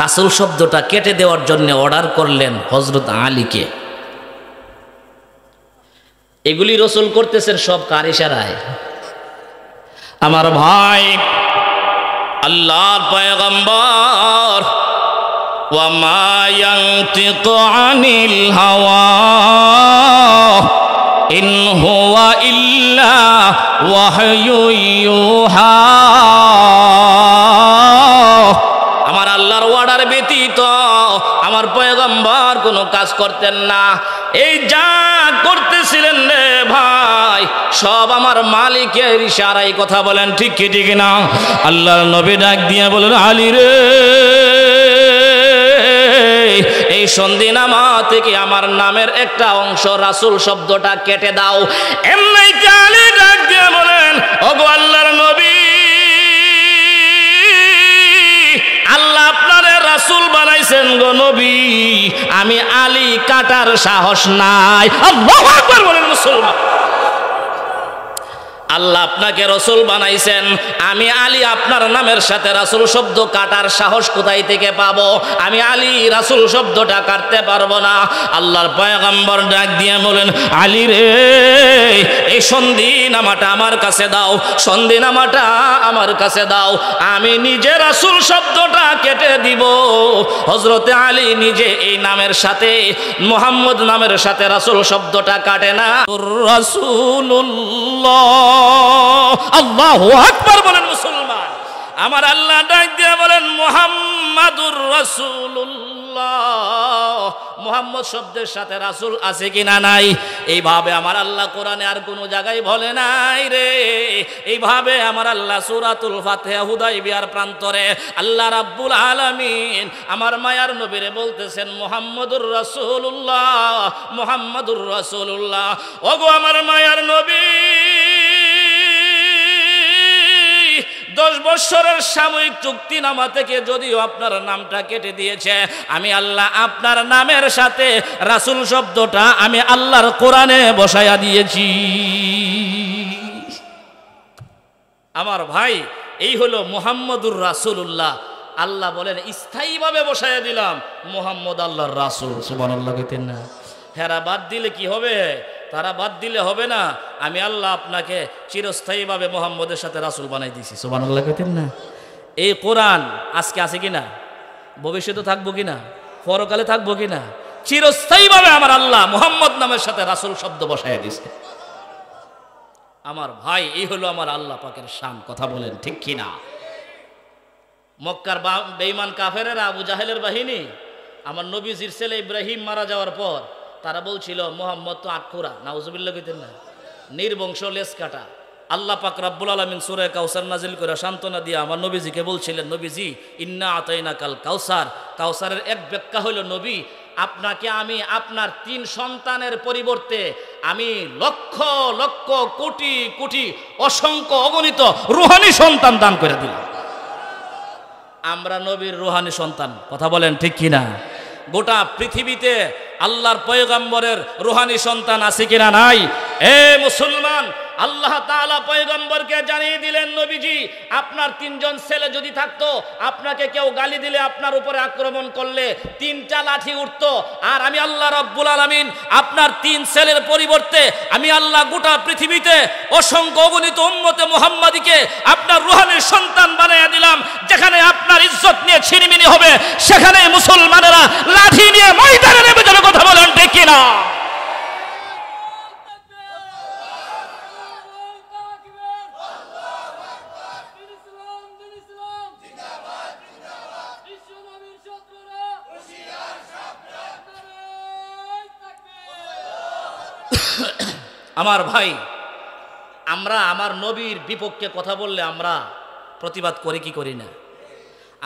রাসূল শব্দটা কেটে দেওয়ার জন্য অর্ডার করলেন হযরত আলীকে। এগুলি রাসূল করতেছেন সব কার ইশারায়? আমার ভাই, আল্লাহর পয়গম্বর ওয়া মা ইয়ানতিকু আনিল হাওয়া ইন হুয়া ইল্লা ওয়াহয়ু ইউহা। আমার আল্লাহর অর্ডার ব্যতীত আমার পয়গম্বর কোনো কাজ করতেন না। এই যা করতেছিলেন রে ভাই, সব আমার মালিকের ইশারায়। কথা বলেন ঠিক কি ঠিক না? আল্লাহর নবী ডাক দিয়ে বলেন, আলী রে, এই সন্ধিনামা থেকে আমার নামের একটা অংশ রাসূল শব্দটা কেটে দাও। এমনি আলী ডাক দিয়ে বলেন, ওগো আল্লাহর নবী, আল্লাহ আপনারে রাসূল বানাইছেন গো নবী, আমি আলী কাটার সাহস নাই। আল্লাহু আকবার বলেন মুসলমান। আল্লাহ আপনাকে রসুল বানাইছেন, আমি আলী আপনার নামের সাথে রাসূল শব্দ কাটার সাহস কোথায় থেকে পাবো? আমি আলী রাসূল শব্দটা কাটতে পারবো না। আল্লাহর পয়গম্বর ডাক দিয়ে বলেন, আলী রে, এই সন্ধিনামাটা আমার কাছে দাও, সন্ধিনামাটা আমার কাছে দাও, আমি নিজে রাসূল শব্দটা কেটে দিব। হযরতে আলী নিজে এই নামের সাথে, মুহাম্মদ নামের সাথে রাসূল শব্দটা কাটে না। রাসূলুল্লাহ, আল্লাহু আকবার বলেন মুসলমান। আমার আল্লাহ ডাক দিয়ে বলেন, মুহাম্মাদুর রাসূলুল্লাহ। মুহাম্মদ শব্দের সাথে রাসূল আছে কিনা নাই? এইভাবে আমার আল্লাহ কোরআনে আর কোনো জায়গায় বলে নাই রে। এইভাবে আমার আল্লাহ সূরাতুল ফাতিহা হুদাইবিয়ার প্রান্তরে আল্লাহ রাব্বুল আলামিন আমার মায়ার নবীরে বলতেছেন, মুহাম্মাদুর রাসূলুল্লাহ, মুহাম্মাদুর রাসূলুল্লাহ। ওগো আমার মায়ার নবী, 10 বছরের সাময়িক চুক্তিনামা থেকে যদিও আপনার নামটা কেটে দিয়েছে, আমি আল্লাহ আপনার নামের সাথে রাসূল শব্দটা আমি আল্লাহর কোরআনে বসায়া দিয়েছি। আমার ভাই, এই হলো মুহাম্মদুর রাসূলুল্লাহ। আল্লাহ বলেন, স্থায়ীভাবে বসায়া দিলাম মুহাম্মদ আল্লাহর রাসূল। সুবহানাল্লাহ কইতেন না? হেরা বাদ দিলে কি হবে? তারা বাদ দিলে হবে না। আমি আল্লাহ আপনাকে চিরস্থায়ীভাবে মুহাম্মদের সাথে রাসূল বানাই দিয়েছি। সুবহানাল্লাহ কইতেন না? এই কোরআন আজকে আছে কিনা, ভবিষ্যতে থাকবো কিনা, পরকালে থাকবো কিনা, চিরস্থায়ীভাবে আমার আল্লাহ মুহাম্মদ নামের সাথে রাসূল শব্দ বসায় দিয়েছে। আমার ভাই, এই হলো আমার আল্লাহ পাকের শান। কথা বলেন ঠিক কিনা? মক্কার বেঈমান কাফেরেরা, আবু জাহেলের বাহিনী, আমার নবীজির ছেলে ইব্রাহিম মারা যাওয়ার পর তারা বলছিল, মুহাম্মদ তো আটখোরা। নাউজুবিল্লাহ কইতেন না? নির্বংশ, লেজ কাটা। আল্লাহ পাক রব্বুল আলামিন সূরা কাউসার নাজিল করে সান্ত্বনা দিয়ে আমার নবীজিকে বলছিলেন, নবীজি, ইন্না আতাইনাকাল কাউসার। কাউসারের এক ব্যাখ্যা হলো, নবী, আপনাকে আমি আপনার 3 সন্তানের পরিবর্তে আমি লক্ষ লক্ষ কোটি কোটি অসংখ্য অগণিত রূহানি সন্তান দান করে দিলাম। আমরা নবীর রূহানি সন্তান। কথা বলেন ঠিক কিনা? গোটা পৃথিবীতে আল্লাহর পয়গম্বরের রূহানি সন্তান আছে কিনা নাই? এ মুসলমান, আল্লাহ তাআলা পয়গম্বরকে জানিয়ে দিলেন, নবীজি, আপনার 3 জন ছেলে যদি থাকতো, আপনাকে কেউ গালি দিলে, আপনার উপরে আক্রমণ করলে 3টা লাঠি উঠতো, আর আমি আল্লাহ রাব্বুল আলামিন আপনার 3 ছেলের পরিবর্তে আমি আল্লাহ গোটা পৃথিবীতে অসংখ্য অগণিত উম্মতে মুহাম্মাদিকে আপনার রূহানির সন্তান বানাইয়া দিলাম। যেখানে আপনার ইজ্জত নিয়ে ছিনিমিনি হবে, সেখানে মুসলমানেরা লাঠি নিয়ে ময়দানে নেমে যাবে। কথা বলেন ঠিক কিনা? আমার ভাই, আমরা আমার নবীর বিপক্ষে কথা বললে আমরা প্রতিবাদ করি কি করি না?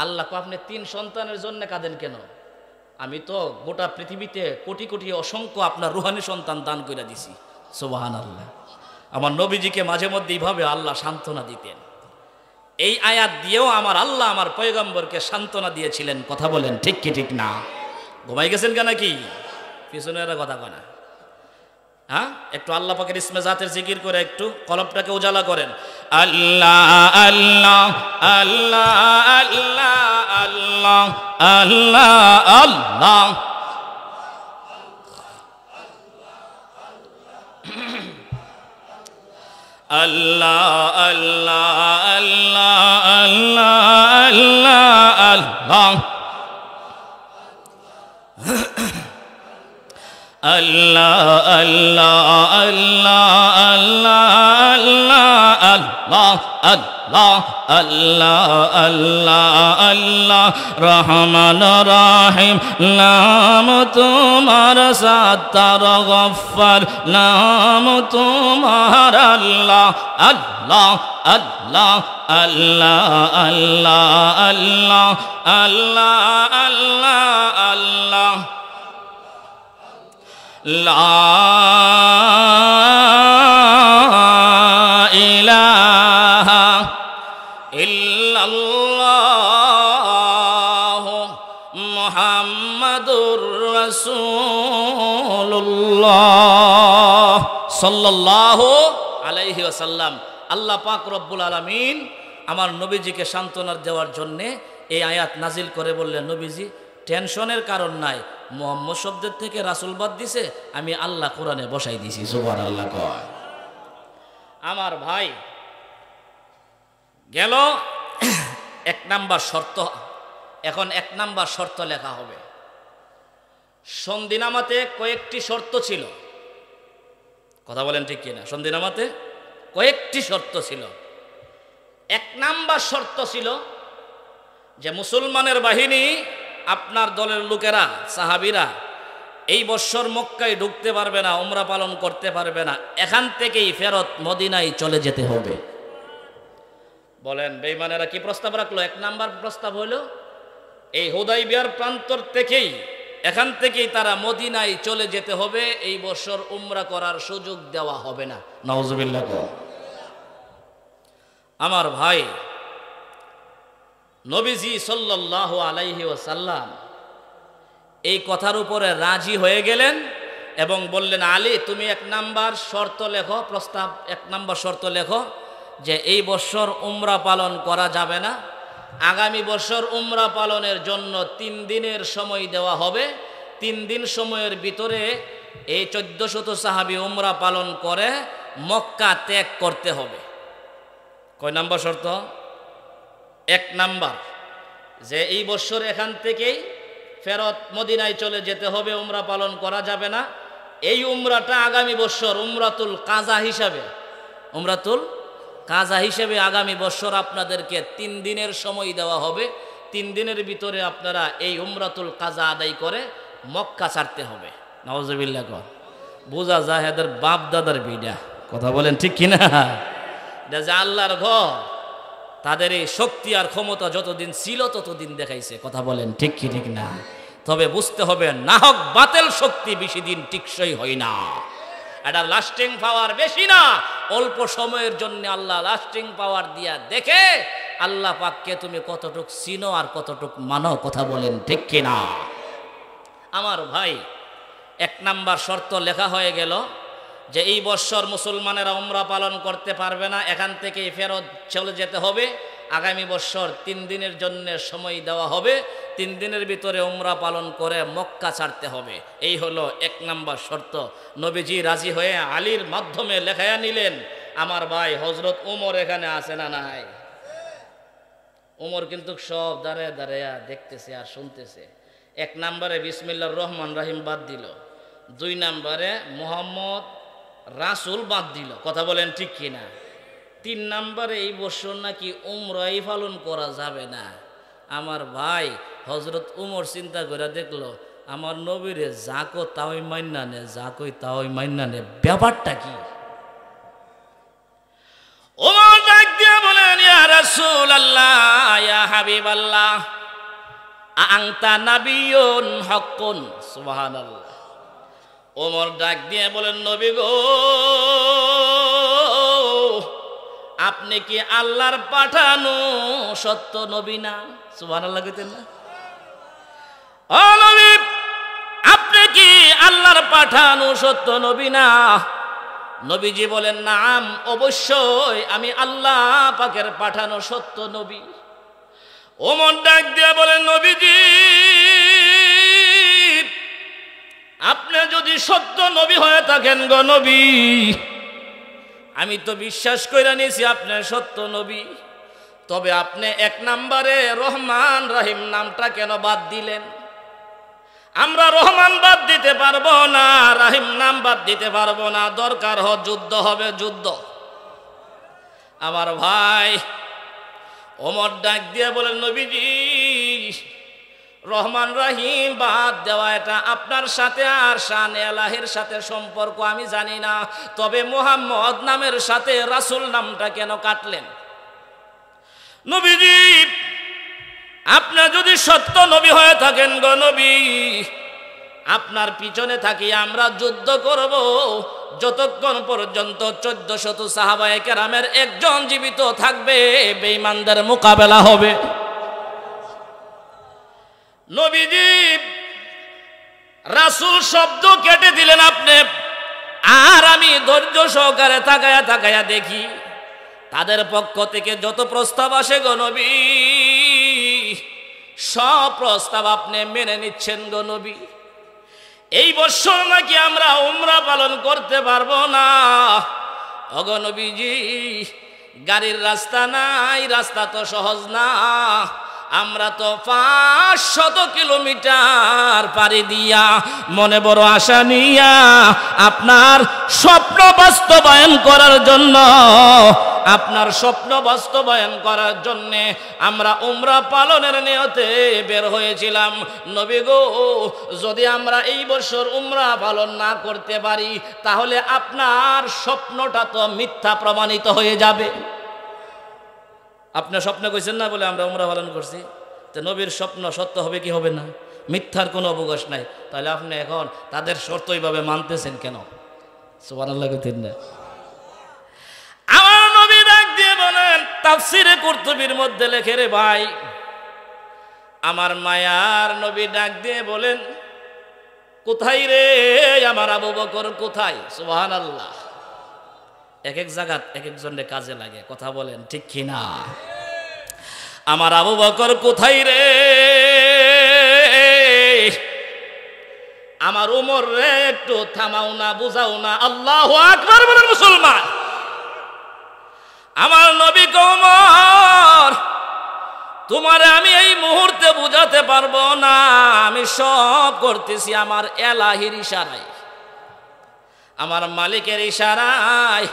আল্লাহ আপনি 3 সন্তানের জন্য কাঁদেন কেন? আমি তো গোটা পৃথিবীতে কোটি কোটি অসংখ্য আপনার রূহানি সন্তান দান করে দিছি। সুবহানাল্লাহ। আমার নবীজিকে মাঝে মধ্যে এইভাবে আল্লাহ সান্ত্বনা দিতেন। এই আয়াত দিয়েও আমার আল্লাহ আমার পয়গম্বরকে সান্ত্বনা দিয়েছিলেন। কথা বলেন ঠিক কি ঠিক না? ঘুমাই গেছেন কেন? কি পিছনের কথা কয় না? হ্যাঁ, একটু আল্লাহ পাকের ইসমে জাতের জিকির করে একটু কলবটাকে উজালা করেন। আল্লাহ আল্লাহ আল্লাহ আল্লাহ আল্লাহ আল্লাহ আল্লাহ। আল্লাহ আল্লাহ আল্লাহ আল্লাহ আল্লাহ আল্লাহ আল্লাহ আল্লাহ আল্লাহ আল্লাহ আল্লাহ আল্লাহ আল্লাহ আল্লাহ আল্লাহ রহমান রহিম নাম তোমার সাত্তার গফফার নাম তোমার আল্লাহ আল্লাহ আল্লাহ আল্লাহ আল্লাহ আল্লাহ আল্লাহ আল্লাহ আল্লাহ লা ইলাহা ইল্লাল্লাহ মুহাম্মাদুর রাসূলুল্লাহ সাল্লাল্লাহু আলাইহি ওয়াসাল্লাম। আল্লাহ পাক রব্বুল আলামিন আমার নবীজিকে সান্ত্বনা দেওয়ার জন্যে এই আয়াত নাজিল করে বললেন, নবীজি টেনশনের কারণ নাই, মুহাম্মদ শব্দের থেকে রাসূল বাদ দিছে, আমি আল্লাহ কোরআনে বসাই দিছি। সুবহানাল্লাহ কয়। আমার ভাই গেল এক নাম্বার শর্ত। এখন এক নাম্বার শর্ত লেখা হবে। সন্ধিনামাতে কয়েকটি শর্ত ছিল, কথা বলেন ঠিক কিনা? সন্ধিনামাতে কয়েকটি শর্ত ছিল। এক নাম্বার শর্ত ছিল যে মুসলমানের বাহিনী, আপনার দলের লোকেরা, সাহাবীরা এই বৎসর মক্কায় ঢুকতে পারবে না, উমরা পালন করতে পারবে না, এখান থেকেই ফেরত মদিনায় চলে যেতে হবে। বলেন বেঈমানেরা কি প্রস্তাব রাখলো? এক নাম্বার প্রস্তাব হলো এই হুদাইবিয়ার প্রান্তর থেকেই, এখান থেকেই তারা মদিনায় চলে যেতে হবে, এই বছর উমরা করার সুযোগ দেওয়া হবে না। নাউজুবিল্লাহ। আমার ভাই নবীজি সাল্লাল্লাহু আলাইহি ওয়াসাল্লাম এই কথার উপরে রাজি হয়ে গেলেন এবং বললেন, আলী তুমি এক নাম্বার শর্ত লেখো, প্রস্তাব এক নাম্বার শর্ত লেখো যে এই বছর উমরা পালন করা যাবে না, আগামী বছর উমরা পালনের জন্য 3 দিনের সময় দেওয়া হবে। 3 দিন সময়ের ভিতরে এই 1400 সাহাবী উমরা পালন করে মক্কা ত্যাগ করতে হবে। কয় নাম্বার শর্ত? এক নাম্বার, যে এই বছর এখান থেকেই ফেরত মদিনায় চলে যেতে হবে, উমরা পালন করা যাবে না। এই উমরাটা আগামী বছর উমরাতুল কাজা হিসাবে, উমরাতুল কাজা হিসেবে আগামী বছর আপনাদেরকে 3 দিনের সময় দেওয়া হবে। 3 দিনের ভিতরে আপনারা এই উমরাতুল কাজা আদায় করে মক্কা ছাড়তে হবে। নাউজুবিল্লাহ। বোঝা যায় এদের বাপ দাদার বিডা, কথা বলেন ঠিক কিনা? এটা যে আল্লাহর ঘর, তাদের এই শক্তি আর ক্ষমতা যতদিন ছিল ততদিন দেখাইছে, কথা বলেন ঠিক কি ঠিক না? তবে বুঝতে হবে নাহক বাতেল শক্তি বেশি দিন টিকসই হয় না, এটা লাস্টিং পাওয়ার বেশি না। অল্প সময়ের জন্য আল্লাহ লাস্টিং পাওয়ার দিয়া দেখে আল্লাহ পাককে তুমি কতটুক চিনো আর কতটুক মানো, কথা বলেন ঠিক কিনা? আমার ভাই এক নাম্বার শর্ত লেখা হয়ে গেল যে এই বছর মুসলমানেরা উমরা পালন করতে পারবে না, এখান থেকেই ফেরত চলে যেতে হবে। আগামী বছর 3 দিনের জন্য সময় দেওয়া হবে, 3 দিনের ভিতরে উমরা পালন করে মক্কা ছাড়তে হবে। এই হলো এক নাম্বার শর্ত। নবীজি রাজি হয়ে আলীর মাধ্যমে লেখায়া নিলেন। আমার ভাই হযরত উমর এখানে আছে না নাই? উমর কিন্তু সব দাঁড়ায় দাঁড়ায় দেখতেছে আর শুনতেছে। এক নাম্বারে বিসমিল্লাহির রহমান রহিম বাদ দিল, 2 নাম্বারে মুহাম্মদ রাসূল বাদ দিল, কথা বলেন ঠিক কিনা? 3 নাম্বারে এই বছর নাকি উমরাই পালন করা যাবে না। আমার ভাই হযরত উমর চিন্তা করে দেখলো, আমার নবীরে যা কো তাওই মাইন্না নে, যা কই তাওই মাইন্না নে, ব্যাপারটা কি? উমর ডাক দিয়ে বলেন, ইয়া রাসূলুল্লাহ, ইয়া হাবিবাল্লাহ, আনতা নাবিয়ুন হাক্কুন। সুবহানাল্লাহ। ওমর ডাক দিয়ে বলেন, নবী গো, আপনি কি আল্লাহর পাঠানো সত্য নবী না? সুবহানাল্লাহ কইতেন না? ও নবী, আপনি কি আল্লাহর পাঠানো সত্য নবী না? নবীজি বলেন, নাম, অবশ্যই আমি আল্লাহ পাকের পাঠানো সত্য নবী। ওমর ডাক দিয়ে বলেন, নবীজি, আপনি যদি সত্য নবী হয়ে থাকেন গো নবী, আমি তো বিশ্বাস কইরা নিয়েছি আপনি সত্য নবী, তবে আপনি এক নাম্বারে রহমান রহিম নামটা কেন বাদ দিলেন? আমরা রহমান বাদ দিতে পারবো না, রহিম নাম বাদ দিতে পারবো না, দরকার যুদ্ধ হবে, যুদ্ধ। আমার ভাই ওমর ডাক দিয়ে বলেন, নবীজি, রহমান রহিম বাদ দেওয়া এটা আপনার সাথে আর শানে আল্লাহের সাথে সম্পর্ক আমি জানি না, তবে মুহাম্মদ নামের সাথে রাসূল নামটা কেন কাটলেন? নবীজি, আপনি যদি সত্য নবী হয়ে থাকেন গো নবী, আপনার পিছনে থাকি আমরা যুদ্ধ করব যতক্ষণ পর্যন্ত 1400 সাহাবায়ে কেরামের একজন জীবিত থাকবে, বেঈমানদের মোকাবেলা হবে। নবীজি রাসূল শব্দ কেটে দিলেন আপনি, আর আমি ধৈর্য সহকারে তাকায়া দেখি তাদের পক্ষ থেকে যত প্রস্তাব আসে গো নবী, সব প্রস্তাব আপনি মেনে নিচ্ছেন গো নবী। এই বছর নাকি আমরা উমরা পালন করতে পারবো না। ওগো নবীজি, গাড়ির রাস্তা নাই, রাস্তা তো সহজ না, আমরা তো 500 কিলোমিটার পাড়ি দিয়া মনে বড় আশা নিয়া আপনার স্বপ্ন বাস্তবায়ন করার জন্য, আপনার স্বপ্ন বাস্তবায়ন করার জন্যে আমরা উমরা পালনের নিয়তে বের হয়েছিলাম। নবী গো, যদি আমরা এই বছর উমরা পালন না করতে পারি তাহলে আপনার স্বপ্নটা তো মিথ্যা প্রমাণিত হয়ে যাবে। আপনার স্বপ্ন কইছেন না বলে আমরা উমরা পালন করছি, তো নবীর স্বপ্ন সত্য হবে কি হবে না? মিথ্যার কোনো অবকাশ নাই। তাহলে আপনি এখন তাদের শর্ত এইভাবে মানতেছেন কেন? সুবহানাল্লাহ কইতেন না? আমার নবী ডাক দিয়ে বলেন, তাফসিরে কুরতুবীর মধ্যে লেখে, রে ভাই, আমার মায়ার নবী ডাক দিয়ে বলেন, কোথায় রে আমার আবু বকর, কোথায়? সুবহানাল্লাহ। এক এক জায়গা এক একজনের কাজে লাগে, কথা বলেন ঠিক কিনা? আমার আবু বকর কোথায় রে? আমার উমর রে একটু থামাও না, বুঝাও না। আল্লাহু আকবার বলেন মুসলমান। আমার নবী উমর, তোমারে আমি এই মুহূর্তে বুঝাতে পারবো না, আমি সব করতেছি আমার এলাহির ইশারায়, আমার মালিকের ইশারায়।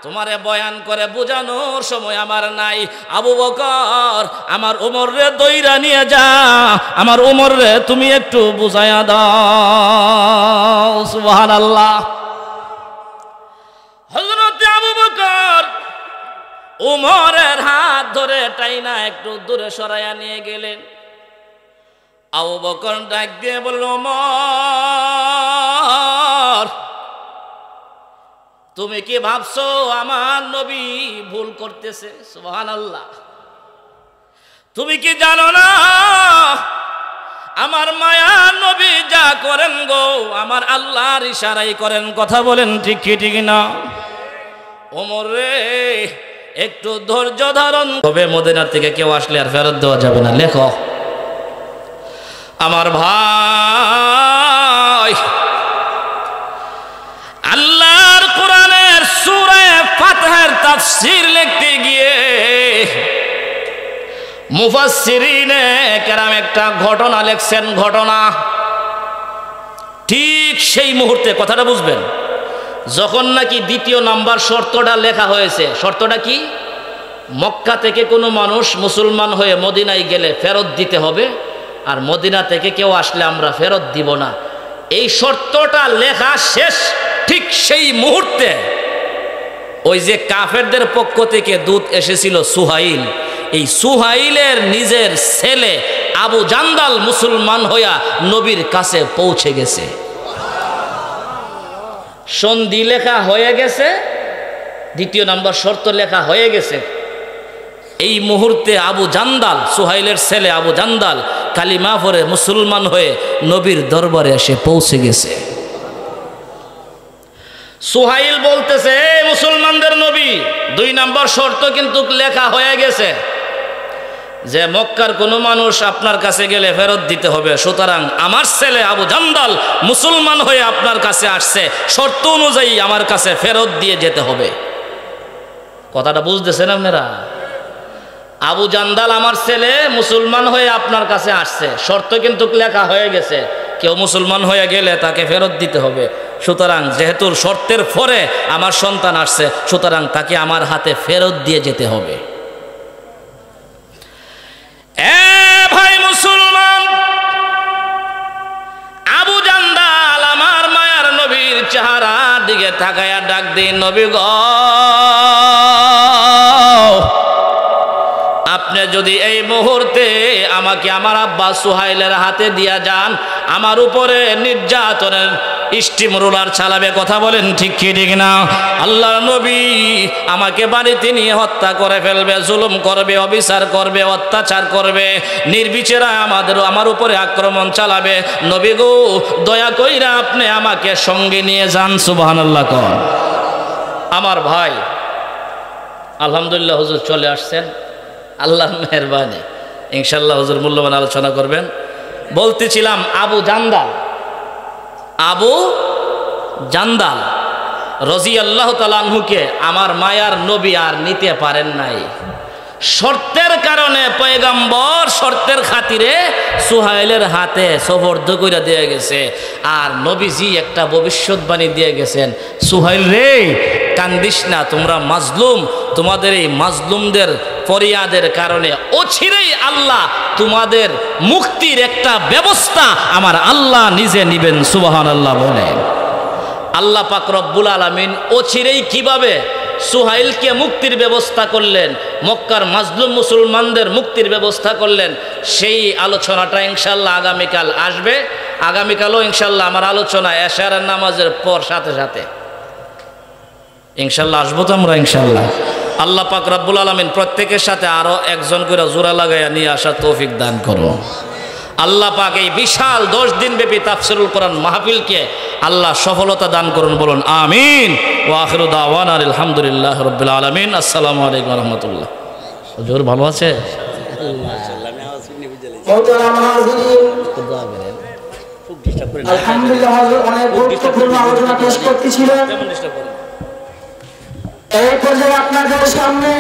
তোমারে বয়ান করে বোঝানোর সময় আমার নাই। আবু বকর, আমার উমর রে দইরা নিয়ে যা, আমার উমর রে তুমি একটু বুঝাইয়া দাও। সুবহানাল্লাহ। হযরত আবু বকর উমরের হাত ধরে টাইনা একটু দূরে সরাইয়া নিয়ে গেলেন। আবু বকর ডাক দিয়ে বলল, উমর, তুমি কি ভাবছো আমার নবী ভুল করতেছে? সুবহানাল্লাহ। তুমি কি জানো না আমার মায়ার নবী যা করেন গো, আমার আল্লাহর ইশারাই করেন। কথা বলেন ঠিক কি ঠিক না? ওমর রে, একটু ধৈর্য ধারণ। তবে মদিনার থেকে কেউ আসলে আর ফেরত দেওয়া যাবে না। লেখো, আমার ভাই, আল্লাহর কোরআনের সূরা ফাতহার তাফসীর লিখতে গিয়ে মুফাসসিরিনে কেরাম একটা ঘটনা লিখছেন। ঘটনা ঠিক সেই মুহূর্তে, কথাটা বুঝবেন, যখন নাকি 2 নাম্বার শর্তটা লেখা হয়েছে। শর্তটা কি? মক্কা থেকে কোনো মানুষ মুসলমান হয়ে মদিনায় গেলে ফেরত দিতে হবে, আর মদিনা থেকে কেউ আসলে আমরা ফেরত দিব না। এই শর্তটা লেখা শেষ ঠিক সেই মুহূর্তে ওই যে কাফেরদের পক্ষ থেকে দূত এসেছিল সুহাইল, এই সুহাইলের নিজের ছেলে আবু জান্দাল মুসলমান হইয়া নবীর কাছে পৌঁছে গেছে। সন্ধি লেখা হয়ে গেছে, 2 নাম্বার শর্ত লেখা হয়ে গেছে। এই মুহূর্তে আবু জান্দাল, সুহাইলের ছেলে আবু জান্দাল কালিমা পড়ে মুসলমান হয়ে নবীর দরবারে এসে পৌঁছে গেছে। সুহাইল বলতেছে, মুসলমানদের নবী, 2 নাম্বার শর্ত কিন্তু লেখা হয়ে গেছে যে মক্কার কোনো মানুষ আপনার কাছে গেলে ফেরত দিতে হবে। সুতরাং আমার ছেলে আবু জান্দাল মুসলমান হয়ে আপনার কাছে আসছে, শর্ত অনুযায়ী আমার কাছে ফেরত দিয়ে যেতে হবে। কথাটা বুঝতেছেন আপনারা? আবু জান্দাল আমার ছেলে মুসলমান হয়ে আপনার কাছে আসছে, শর্ত কিন্তু লেখা হয়ে গেছে, কেউ মুসলমান হয়ে গেলে তাকে ফেরত দিতে হবে। সুতরাং যেহেতু শর্তের পরে আমার সন্তান আসছে, সুতরাং তাকে আমার হাতে ফেরত দিয়ে যেতে হবে। দিকে তাকায়া ডাক দিন, নবী গো, আপনি যদি এই মুহূর্তে আমাকে আমার আব্বা সুহাইলের হাতে দিয়া যান, আমার উপরে নির্যাতনের স্টিম রোলার চালাবে। কথা বলেন ঠিক কি ঠিক না? আল্লাহর নবী আমাকে বাড়িতে নিয়ে হত্যা করে ফেলবে, জুলুম করবে, অবিচার করবে, অত্যাচার করবে, নির্বিচারে আমার উপরে আক্রমণ চালাবে। নবী গো, দয়া কইরা আপনি আমাকে সঙ্গে নিয়ে যান। সুবহানাল্লাহ কর। আমার ভাই আলহামদুলিল্লাহ হুজুর চলে আসছেন, আল্লাহর মেহেরবানি। ইনশাআল্লাহ হুজুর মূল্যবান আলোচনা করবেন। বলতেছিলাম আবু জান্দাল রাদিয়াল্লাহু তাআলা আনহুকে আমার মায়ার নবী আর নিতে পারেন নাই। শর্তের কারণে পয়গম্বর শর্তের খাতিরে সুহাইলের হাতে সুপর্দ কইরা দিয়ে গেছে। আর নবীজি একটা ভবিষ্যৎবাণী দিয়ে গেছেন, সুহাইল রে কান্দিস না, তোমরা মাজলুম, তোমাদের এই মাজলুমদের ফরিয়াদের কারণে অচিরেই আল্লাহ তোমাদের মুক্তির একটা ব্যবস্থা আমার আল্লাহ নিজে নিবেন। সুবহানাল্লাহ বলেন। আল্লাহ পাক রব্বুল আলামিন অচিরেই কিভাবে সুহাইলকে মুক্তির ব্যবস্থা করলেন, মক্কার মাজলুম মুসলমানদের মুক্তির ব্যবস্থা করলেন, সেই আলোচনাটা ইনশাআল্লাহ আগামীকাল আসবে। আগামীকালও ইনশাআল্লাহ আমার আলোচনা এশারের নামাজের পর সাথে সাথে ইনশাআল্লাহ আসবো তো আমরা ইনশাআল্লাহ। আল্লাহ পাক রব্বুল আলামিন প্রত্যেকের সাথে আরো একজন করে জোড়া লাগাইয়া নিয়ে আসার তৌফিক দান করো। আল্লাহ পাক এই বিশাল 10 দিন ব্যাপী তাফসীরুল কোরআন মাহফিলকে আল্লাহ সফলতা দান করুন, বলুন আমিন। ওয়া আখিরু দাওয়ানা আলহামদুলিল্লাহি রাব্বিল আলামিন। আসসালামু আলাইকুম ওয়া রাহমাতুল্লাহ। হুজুর ভালো আছে? আলহামদুলিল্লাহ হুজুর অনেক গুরুত্বপূর্ণ আলোচনা পেশ করতেছিলেন। এই পর্যায়ে আপনাদের সামনে